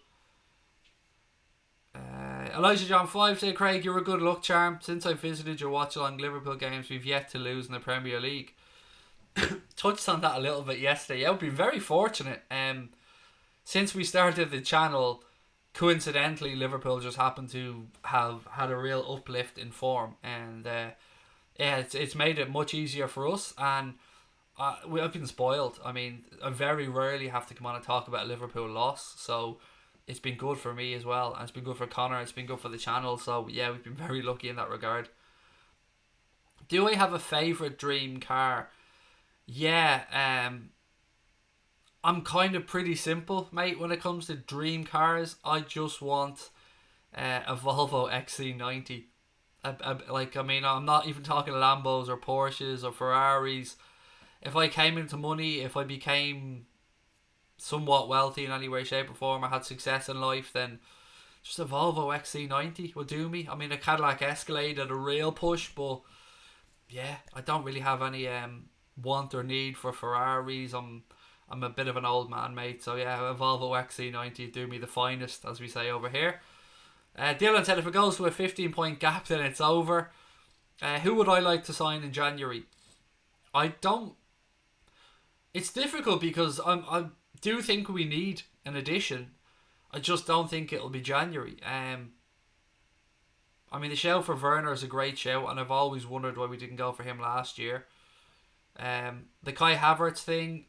Elijah John 5 said, Craig, you're a good luck charm. Since I visited your watch-along Liverpool games, we've yet to lose in the Premier League. Touched on that a little bit yesterday. Yeah, we've been very fortunate. Since we started the channel, coincidentally, Liverpool just happened to have had a real uplift in form, and it's made it much easier for us. And I've been spoiled. I mean, I very rarely have to come on and talk about a Liverpool loss, so it's been good for me as well, and it's been good for Connor, it's been good for the channel. So yeah, we've been very lucky in that regard. Do I have a favourite dream car? Yeah, I'm kind of pretty simple, mate, when it comes to dream cars. I just want a Volvo XC90. I'm not even talking Lambos or Porsches or Ferraris. If I came into money, if I became somewhat wealthy in any way, shape or form, I had success in life, then just a Volvo XC90 would do me. I mean, a Cadillac Escalade at a real push, but yeah, I don't really have any want or need for Ferraris. I'm a bit of an old man, mate, so yeah, a Volvo XC90 would do me the finest, as we say over here. Dylan said, if it goes to a 15-point gap, then it's over. Who would I like to sign in January? It's difficult because I do think we need an addition. I just don't think it'll be January. I mean, the shout for Werner is a great shout, and I've always wondered why we didn't go for him last year. The Kai Havertz thing,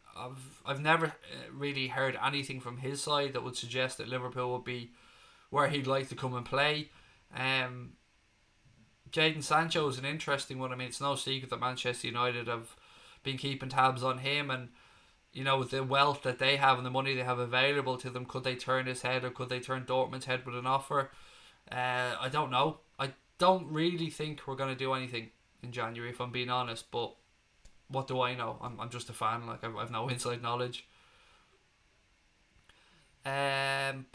I've never really heard anything from his side that would suggest that Liverpool would be where he'd like to come and play. Jadon Sancho is an interesting one. I mean, it's no secret that Manchester United have been keeping tabs on him, and you know, with the wealth that they have and the money they have available to them, could they turn his head or could they turn Dortmund's head with an offer? I don't know. I don't really think we're going to do anything in January, if I'm being honest, but what do I know? I'm just a fan. Like, I've no inside knowledge. Signed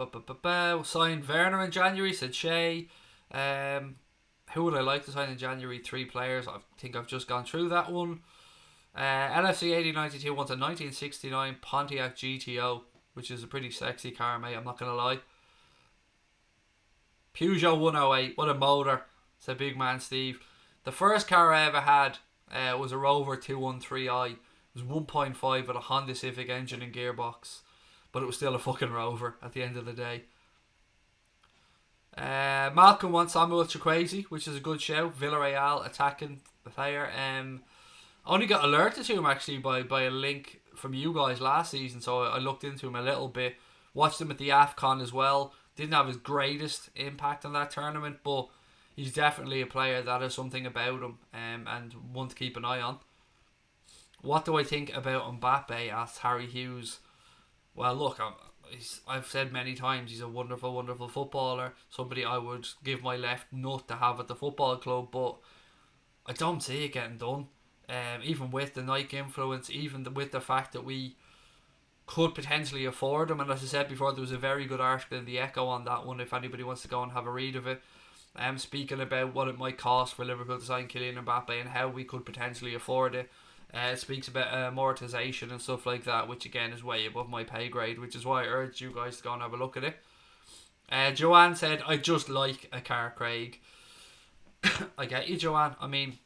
Werner in January, said Shay. Who would I like to sign in January? 3 players. I think I've just gone through that one. LFC 8092 wants a 1969 Pontiac GTO, which is a pretty sexy car, mate. I'm not going to lie. Peugeot 108, what a motor, said big man Steve. The first car I ever had was a Rover 213i. It was 1.5 with a Honda Civic engine and gearbox, but it was still a fucking Rover at the end of the day. Malcolm wants Samuel Chukwueze, which is a good shout. Villarreal attacking the player. I only got alerted to him actually by a link from you guys last season, so I looked into him a little bit. Watched him at the AFCON as well. Didn't have his greatest impact on that tournament, but he's definitely a player that has something about him, and one to keep an eye on. What do I think about Mbappe? Asked Harry Hughes. Well, look, I've said many times he's a wonderful, wonderful footballer. Somebody I would give my left nut to have at the football club, but I don't see it getting done. Even with the Nike influence, even with the fact that we could potentially afford him, and as I said before, there was a very good article in the Echo on that one if anybody wants to go and have a read of it. Speaking about what it might cost for Liverpool to sign Kylian Mbappe and how we could potentially afford it. It speaks about amortization and stuff like that, which again is way above my pay grade, which is why I urge you guys to go and have a look at it. Joanne said, I just like a car, Craig. I get you, Joanne. I mean,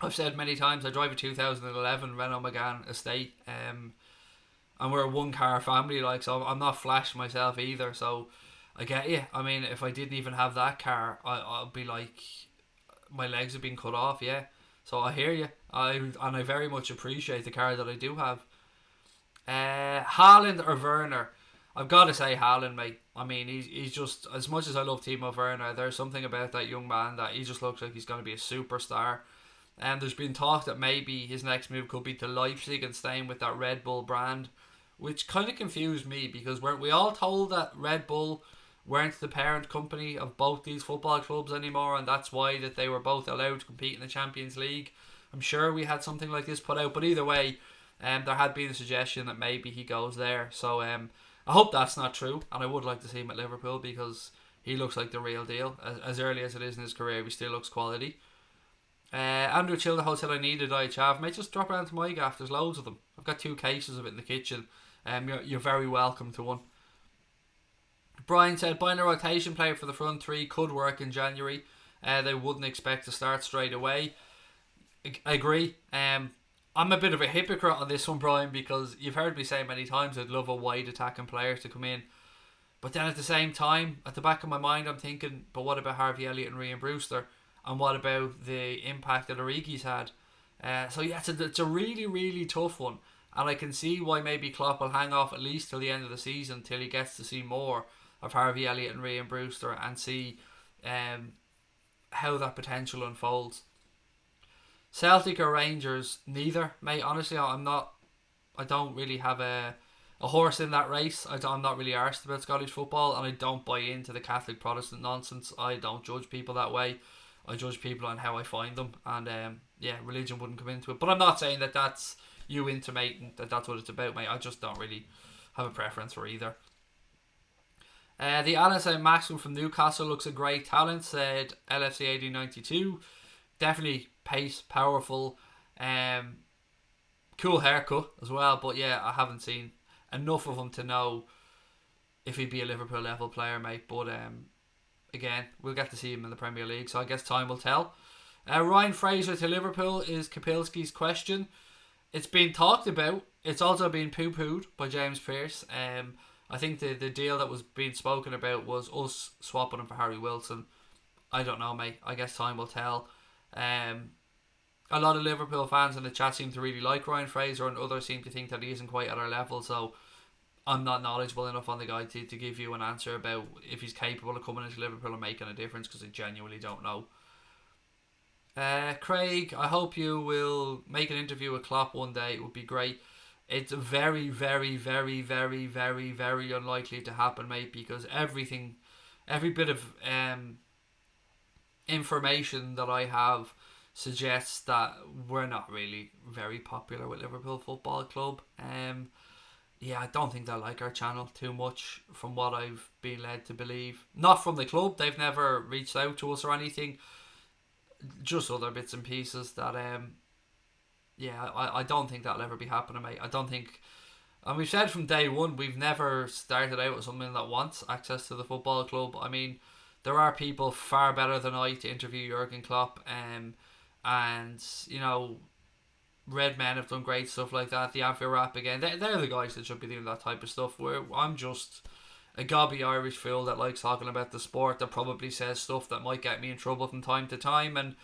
I've said many times I drive a 2011 Renault Megane Estate, and we're a one car family, like, so I'm not flash myself either, so I get you. I mean, if I didn't even have that car, I'd be like, my legs have been cut off, yeah. So I hear you, and I very much appreciate the car that I do have. Haaland or Werner? I've got to say Haaland, mate. I mean, he's just, as much as I love Timo Werner, there's something about that young man that he just looks like he's going to be a superstar. And there's been talk that maybe his next move could be to Leipzig and staying with that Red Bull brand, which kind of confused me, because weren't we all told that Red Bull weren't the parent company of both these football clubs anymore, and that's why that they were both allowed to compete in the Champions League? I'm sure we had something like this put out, but either way, there had been a suggestion that maybe he goes there. So I hope that's not true, and I would like to see him at Liverpool because he looks like the real deal. As early as it is in his career, he still looks quality. Andrew Childerholt said I need a Diet Chav. Mate, just drop around to my gaff. There's loads of them. I've got 2 cases of it in the kitchen. You're very welcome to one. Brian said buying a rotation player for the front 3 could work in January. They wouldn't expect to start straight away. I agree. I'm a bit of a hypocrite on this one, Brian, because you've heard me say many times I'd love a wide attacking player to come in. But then at the same time, at the back of my mind, I'm thinking, but what about Harvey Elliott and Ryan Brewster? And what about the impact that Origi's had? So yeah, it's a really, really tough one. And I can see why maybe Klopp will hang off at least till the end of the season, till he gets to see more of Harvey Elliott and Ryan Brewster and see how that potential unfolds. Celtic or Rangers? Neither, mate. Honestly, I don't really have a horse in that race. I'm not really arsed about Scottish football, and I don't buy into the Catholic Protestant nonsense. I don't judge people that way. I judge people on how I find them, and religion wouldn't come into it. But I'm not saying that that's you intimating that that's what it's about, mate. I just don't really have a preference for either. The Alan said Maxim from Newcastle looks a great talent, said LFC 8092. Definitely pace, powerful, cool haircut as well. But yeah, I haven't seen enough of him to know if he'd be a Liverpool level player, mate. But again, we'll get to see him in the Premier League, so I guess time will tell. Ryan Fraser to Liverpool is Kapilski's question. It's been talked about. It's also been poo-pooed by James Pearce. I think the deal that was being spoken about was us swapping him for Harry Wilson. I don't know, mate. I guess time will tell. A lot of Liverpool fans in the chat seem to really like Ryan Fraser, and others seem to think that he isn't quite at our level. So I'm not knowledgeable enough on the guy to give you an answer about if he's capable of coming into Liverpool and making a difference, because I genuinely don't know. Craig, I hope you will make an interview with Klopp one day. It would be great. It's very, very, very, very, very, very unlikely to happen, mate, because every bit of information that I have suggests that we're not really very popular with Liverpool Football Club. Yeah, I don't think they like our channel too much, from what I've been led to believe. Not from the club, they've never reached out to us or anything. Just other bits and pieces that, yeah, I don't think that'll ever be happening, mate. I don't think, and we've said from day one, we've never started out with someone that wants access to the football club. I mean, there are people far better than I to interview Jurgen Klopp, and you know, Red Men have done great stuff like that. The Anfield Rap again, they're the guys that should be doing that type of stuff. Where I'm just a gobby Irish fool that likes talking about the sport, that probably says stuff that might get me in trouble from time to time, and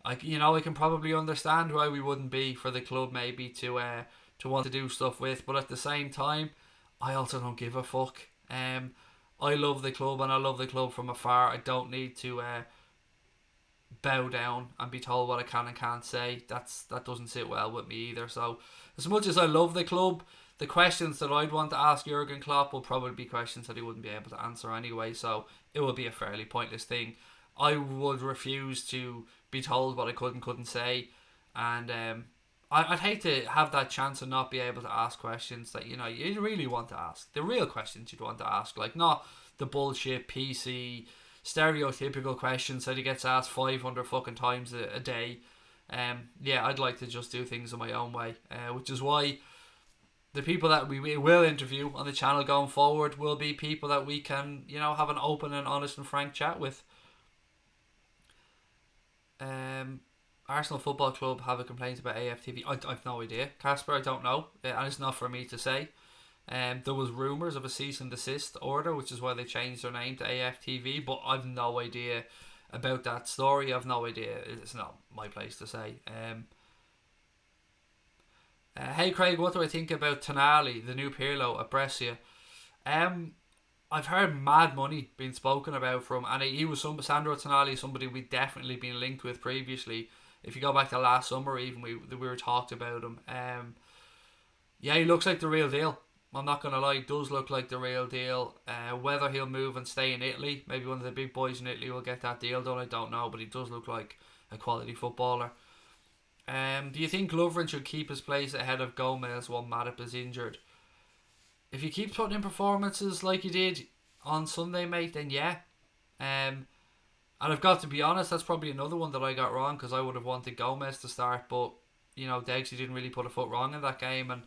I can probably understand why we wouldn't be for the club maybe to want to do stuff with, but at the same time, I also don't give a fuck. I love the club, and I love the club from afar. I don't need to bow down and be told what I can and can't say. That doesn't sit well with me either. So as much as I love the club, the questions that I'd want to ask Jurgen Klopp will probably be questions that he wouldn't be able to answer anyway, so it would be a fairly pointless thing. I would refuse to be told what I couldn't say, and I'd hate to have that chance and not be able to ask questions that you really want to ask. The real questions you'd want to ask, like not the bullshit PC stereotypical questions that he gets asked 500 fucking times a day. Yeah, I'd like to just do things in my own way, which is why the people that we will interview on the channel going forward will be people that we can, have an open and honest and frank chat with. Arsenal Football Club have a complaint about AFTV. I've no idea, Casper. I don't know, and it's not for me to say. There was rumours of a cease and desist order, which is why they changed their name to AFTV, but I've no idea about that story. I've no idea. It's not my place to say. Hey Craig, what do I think about Tonali, the new Pirlo at Brescia? I've heard mad money being spoken about from, and he was Sandro Tonali, somebody we'd definitely been linked with previously. If you go back to last summer, even we were talked about him. Yeah, he looks like the real deal. I'm not gonna lie, it does look like the real deal. Whether he'll move and stay in Italy, maybe one of the big boys in Italy will get that deal done, I don't know, but he does look like a quality footballer. Do you think Lovren should keep his place ahead of Gomez while Matip is injured? If you keep putting in performances like you did on Sunday, mate, then yeah. And I've got to be honest, that's probably another one that I got wrong, because I would have wanted Gomez to start, but Degsy didn't really put a foot wrong in that game, and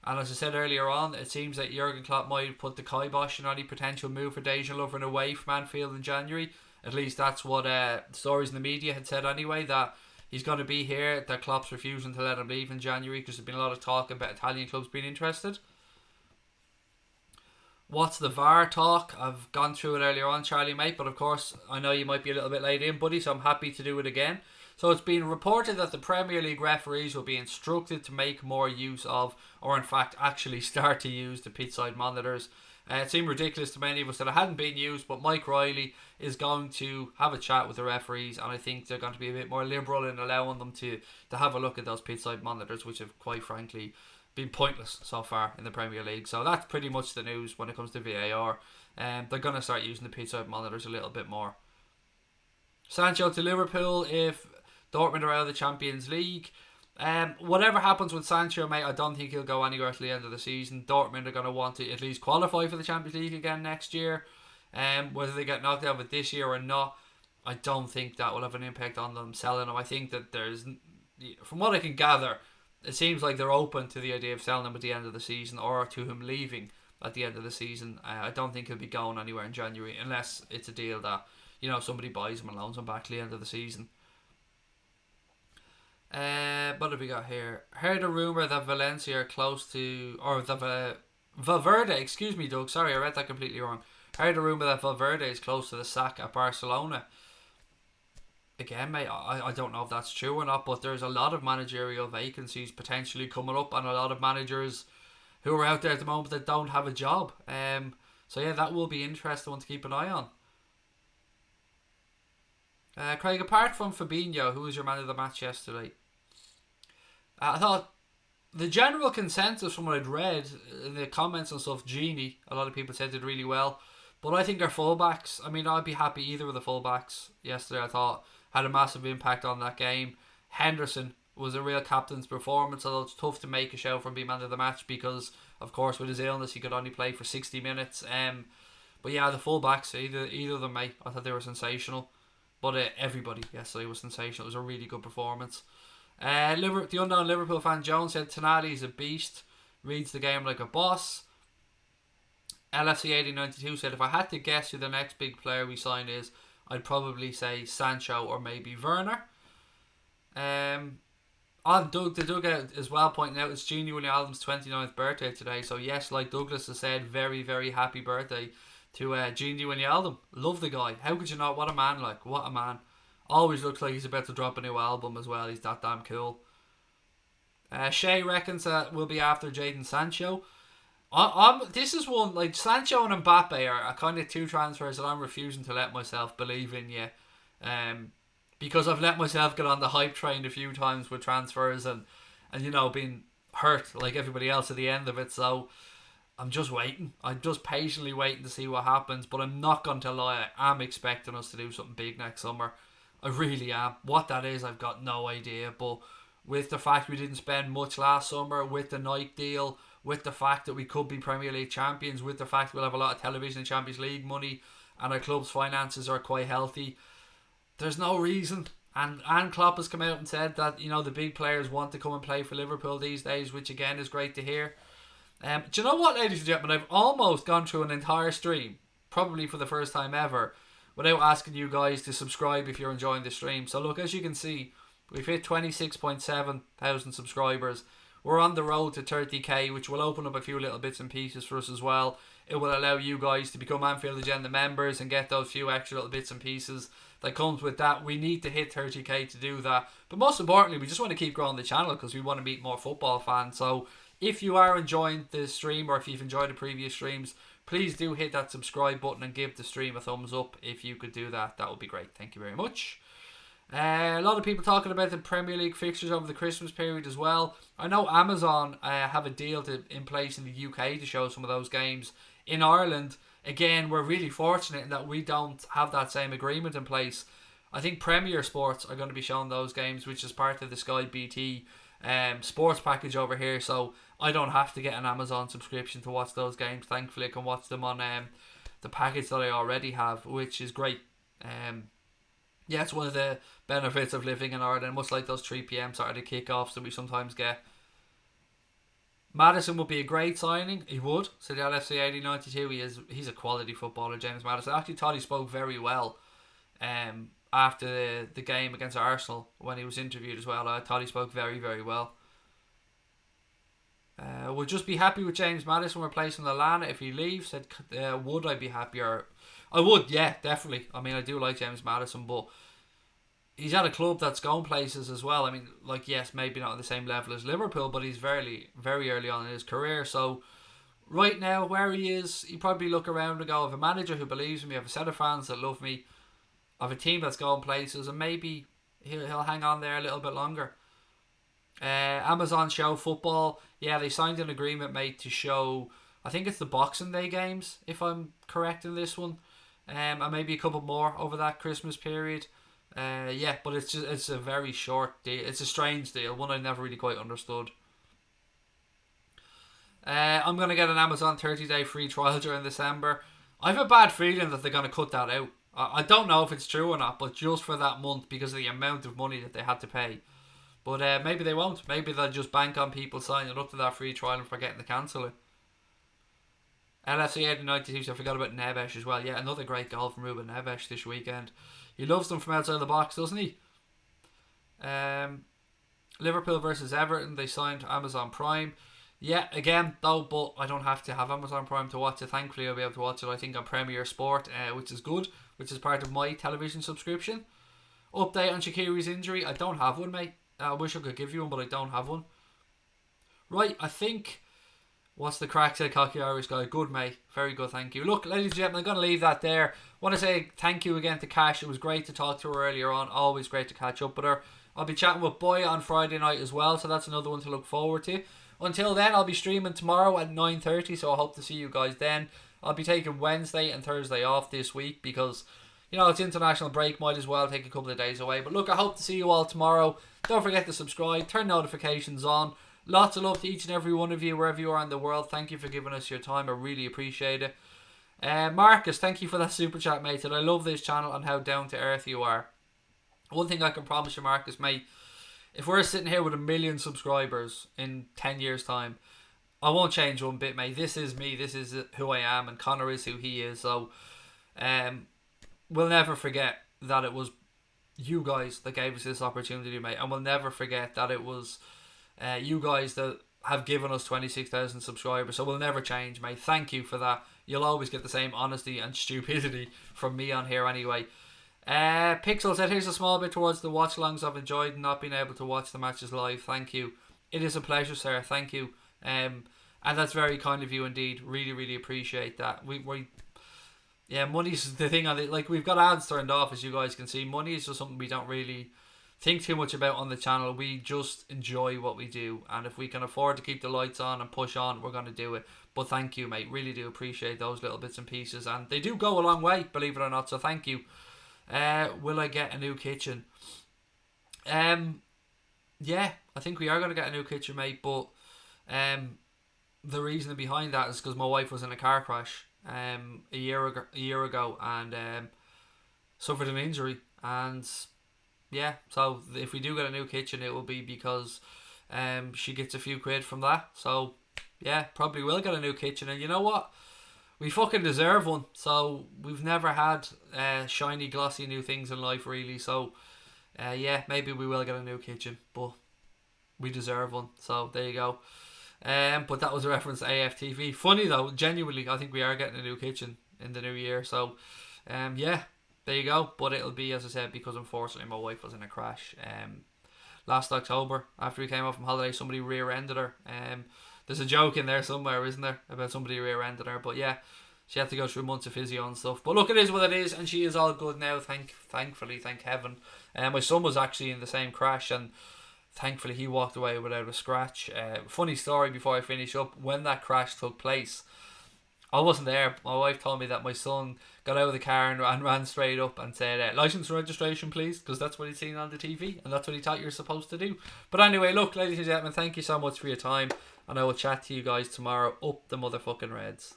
as I said earlier on, it seems that Jurgen Klopp might put the kibosh on any potential move for Dejan Lovren away from Anfield in January. At least that's what stories in the media had said anyway, that he's going to be here, that Klopp's refusing to let him leave in January, because there's been a lot of talk about Italian clubs being interested. What's the VAR talk? I've gone through it earlier on, Charlie, mate, but of course I know you might be a little bit late in, buddy, so I'm happy to do it again. So it's been reported that the Premier League referees will be instructed to make more use of, or in fact actually start to use, the pitchside monitors. It seemed ridiculous to many of us that it hadn't been used, but Mike Riley is going to have a chat with the referees, and I think they're going to be a bit more liberal in allowing them to have a look at those pitchside monitors, which have quite frankly been pointless so far in the Premier League. So that's pretty much the news when it comes to VAR. They're going to start using the pitchside monitors a little bit more. Sancho to Liverpool if Dortmund are out of the Champions League. Whatever happens with Sancho, mate, I don't think he'll go anywhere till the end of the season. Dortmund are going to want to at least qualify for the Champions League again next year. Whether they get knocked out of it this year or not, I don't think that will have an impact on them selling him. I think that from what I can gather, it seems like they're open to the idea of selling him at the end of the season, or to him leaving at the end of the season. I don't think he'll be going anywhere in January, unless it's a deal that somebody buys him and loans him back to the end of the season. What have we got here? Heard a rumour that Valencia are close to, or that Valverde, excuse me, Doug. Sorry, I read that completely wrong. I heard a rumour that Valverde is close to the sack at Barcelona. Again, mate, I don't know if that's true or not, but there's a lot of managerial vacancies potentially coming up, and a lot of managers who are out there at the moment that don't have a job. So yeah, that will be interesting one to keep an eye on. Craig, apart from Fabinho, who was your man of the match yesterday? I thought the general consensus from what I'd read in the comments and stuff, Genie, a lot of people said did really well. But I think our fullbacks, I mean, I'd be happy either of the fullbacks yesterday, I thought, had a massive impact on that game. Henderson was a real captain's performance, although it's tough to make a shout from being man of the match because, of course, with his illness, he could only play for 60 minutes. But yeah, the fullbacks, either of them, mate, I thought they were sensational. But everybody yesterday was sensational. It was a really good performance. The unknown Liverpool fan Jones said Tonali's a beast, reads the game like a boss. LFC 1892 said, if I had to guess who the next big player we sign is, I'd probably say Sancho or maybe Werner. On Doug, the dugout as well pointing out it's Genie Wijnaldum's 29th birthday today. So yes, like Douglas has said, very, very happy birthday to Genie Wijnaldum. Love the guy. How could you not? What a man, like. What a man. Always looks like he's about to drop a new album as well. He's that damn cool. Shay reckons that will be after Jadon Sancho. This is one, like, Sancho and Mbappe are kind of two transfers that I'm refusing to let myself believe in yet. Because I've let myself get on the hype train a few times with transfers and you know, being hurt like everybody else at the end of it. So I'm just waiting. I'm just patiently waiting to see what happens. But I'm not going to lie, I am expecting us to do something big next summer. I really am. What that is, I've got no idea. But with the fact we didn't spend much last summer, with the Nike deal, with the fact that we could be Premier League champions, with the fact we'll have a lot of television and Champions League money, and our club's finances are quite healthy, there's no reason. And Klopp has come out and said that, you know, the big players want to come and play for Liverpool these days, which again is great to hear. Do you know what, ladies and gentlemen? I've almost gone through an entire stream, probably for the first time ever, without asking you guys to subscribe if you're enjoying the stream. So look, as you can see, we've hit 26.7 thousand subscribers. We're on the road to 30k, which will open up a few little bits and pieces for us as well. It will allow you guys to become Anfield Agenda members and get those few extra little bits and pieces that comes with that. We need to hit 30k to do that. But most importantly, we just want to keep growing the channel because we want to meet more football fans. So if you are enjoying the stream, or if you've enjoyed the previous streams, please do hit that subscribe button and give the stream a thumbs up. If you could do that, that would be great. Thank you very much. A lot of people talking about the Premier League fixtures over the Christmas period as well. I know Amazon have a deal in place in the UK to show some of those games. In Ireland, again, we're really fortunate in that we don't have that same agreement in place. I think Premier Sports are going to be showing those games, which is part of the Sky BT sports package over here. So I don't have to get an Amazon subscription to watch those games. Thankfully, I can watch them on the package that I already have, which is great. Yeah, it's one of the benefits of living in Ireland, much like those 3 p.m. Saturday kickoffs that we sometimes get. Maddison would be a great signing. He would. So the LFC 1892, he's a quality footballer, James Maddison. I actually thought he spoke very well after the game against Arsenal when he was interviewed as well. I thought he spoke very, very well. We'll just be happy with James Maddison replacing Lallana if he leaves. Said, would I be happier? I would, yeah, definitely. I mean, I do like James Maddison, but he's at a club that's going places as well. I mean, like, yes, maybe not on the same level as Liverpool, but he's very, very early on in his career. So right now, where he is, he probably look around and go, I have a manager who believes in me, I have a set of fans that love me, I have a team that's going places, and maybe he'll hang on there a little bit longer. Amazon show football. Yeah, they signed an agreement, mate, to show, I think it's the Boxing Day games, if I'm correct in this one. And maybe a couple more over that Christmas period. Yeah, but it's a very short deal. It's a strange deal, one I never really quite understood. I'm going to get an Amazon 30-day free trial during December. I have a bad feeling that they're going to cut that out. I don't know if it's true or not, but just for that month because of the amount of money that they had to pay. But maybe they won't. Maybe they'll just bank on people signing up to that free trial and forgetting to cancel it. LFC 1892, so I forgot about Neves as well. Yeah, another great goal from Ruben Neves this weekend. He loves them from outside the box, doesn't he? Liverpool versus Everton, they signed Amazon Prime. Yeah, again, though, but I don't have to have Amazon Prime to watch it. Thankfully, I'll be able to watch it, I think, on Premier Sport, which is good, which is part of my television subscription. Update on Shaqiri's injury. I don't have one, mate. I wish I could give you one, but I don't have one. Right, I think... What's the crack, said Cocky Irish guy? Good, mate. Very good, thank you. Look, ladies and gentlemen, I'm going to leave that there. Want to say thank you again to Cash. It was great to talk to her earlier on. Always great to catch up with her. I'll be chatting with Boy on Friday night as well, so that's another one to look forward to. Until then, I'll be streaming tomorrow at 9:30, so I hope to see you guys then. I'll be taking Wednesday and Thursday off this week because, you know, it's international break. Might as well take a couple of days away. But look, I hope to see you all tomorrow. Don't forget to subscribe, turn notifications on. Lots of love to each and every one of you, wherever you are in the world. Thank you for giving us your time. I really appreciate it. Marcus, thank you for that super chat, mate. And I love this channel and how down to earth you are. One thing I can promise you, Marcus, mate, if we're sitting here with 1 million subscribers in 10 years' time, I won't change one bit, mate. This is me. This is who I am, and Connor is who he is. So, we'll never forget that it was you guys that gave us this opportunity, mate. And we'll never forget that it was you guys that have given us 26,000 subscribers. So we'll never change, mate. Thank you for that. You'll always get the same honesty and stupidity from me on here anyway. Pixel said, here's a small bit towards the watch-alongs I've enjoyed not being able to watch the matches live. Thank you. It is a pleasure, sir. Thank you. And that's very kind of you indeed. Really, really appreciate that. Yeah, money's the thing on it. Like, we've got ads turned off, as you guys can see. Money is just something we don't really think too much about on the channel. We just enjoy what we do, and if we can afford to keep the lights on and push on, we're going to do it. But thank you, mate. Really do appreciate those little bits and pieces, and they do go a long way, believe it or not. So thank you. Will I get a new kitchen? Yeah, I think we are going to get a new kitchen, mate. But the reason behind that is because my wife was in a car crash a year ago and suffered an injury. And yeah, so if we do get a new kitchen, it will be because she gets a few quid from that. So yeah, probably will get a new kitchen. And you know what? We fucking deserve one. So we've never had shiny, glossy new things in life, really. So yeah, maybe we will get a new kitchen, but we deserve one. So there you go. But that was a reference to AFTV. Funny though, genuinely, I think we are getting a new kitchen in the new year. So yeah, there you go. But it'll be, as I said, because unfortunately my wife was in a crash last October. After we came off from holiday, somebody rear-ended her. There's a joke in there somewhere, isn't there, about somebody rear-ended her. But yeah, she had to go through months of physio and stuff. But look, it is what it is, and she is all good now, thankfully, thank heaven. My son was actually in the same crash, and thankfully he walked away without a scratch. Funny story before I finish up, when that crash took place, I wasn't there. My wife told me that my son got out of the car and ran straight up and said, license and registration please, because that's what he'd seen on the TV and that's what he thought you're supposed to do. But anyway, look, ladies and gentlemen, thank you so much for your time, and I will chat to you guys tomorrow. Up the motherfucking Reds.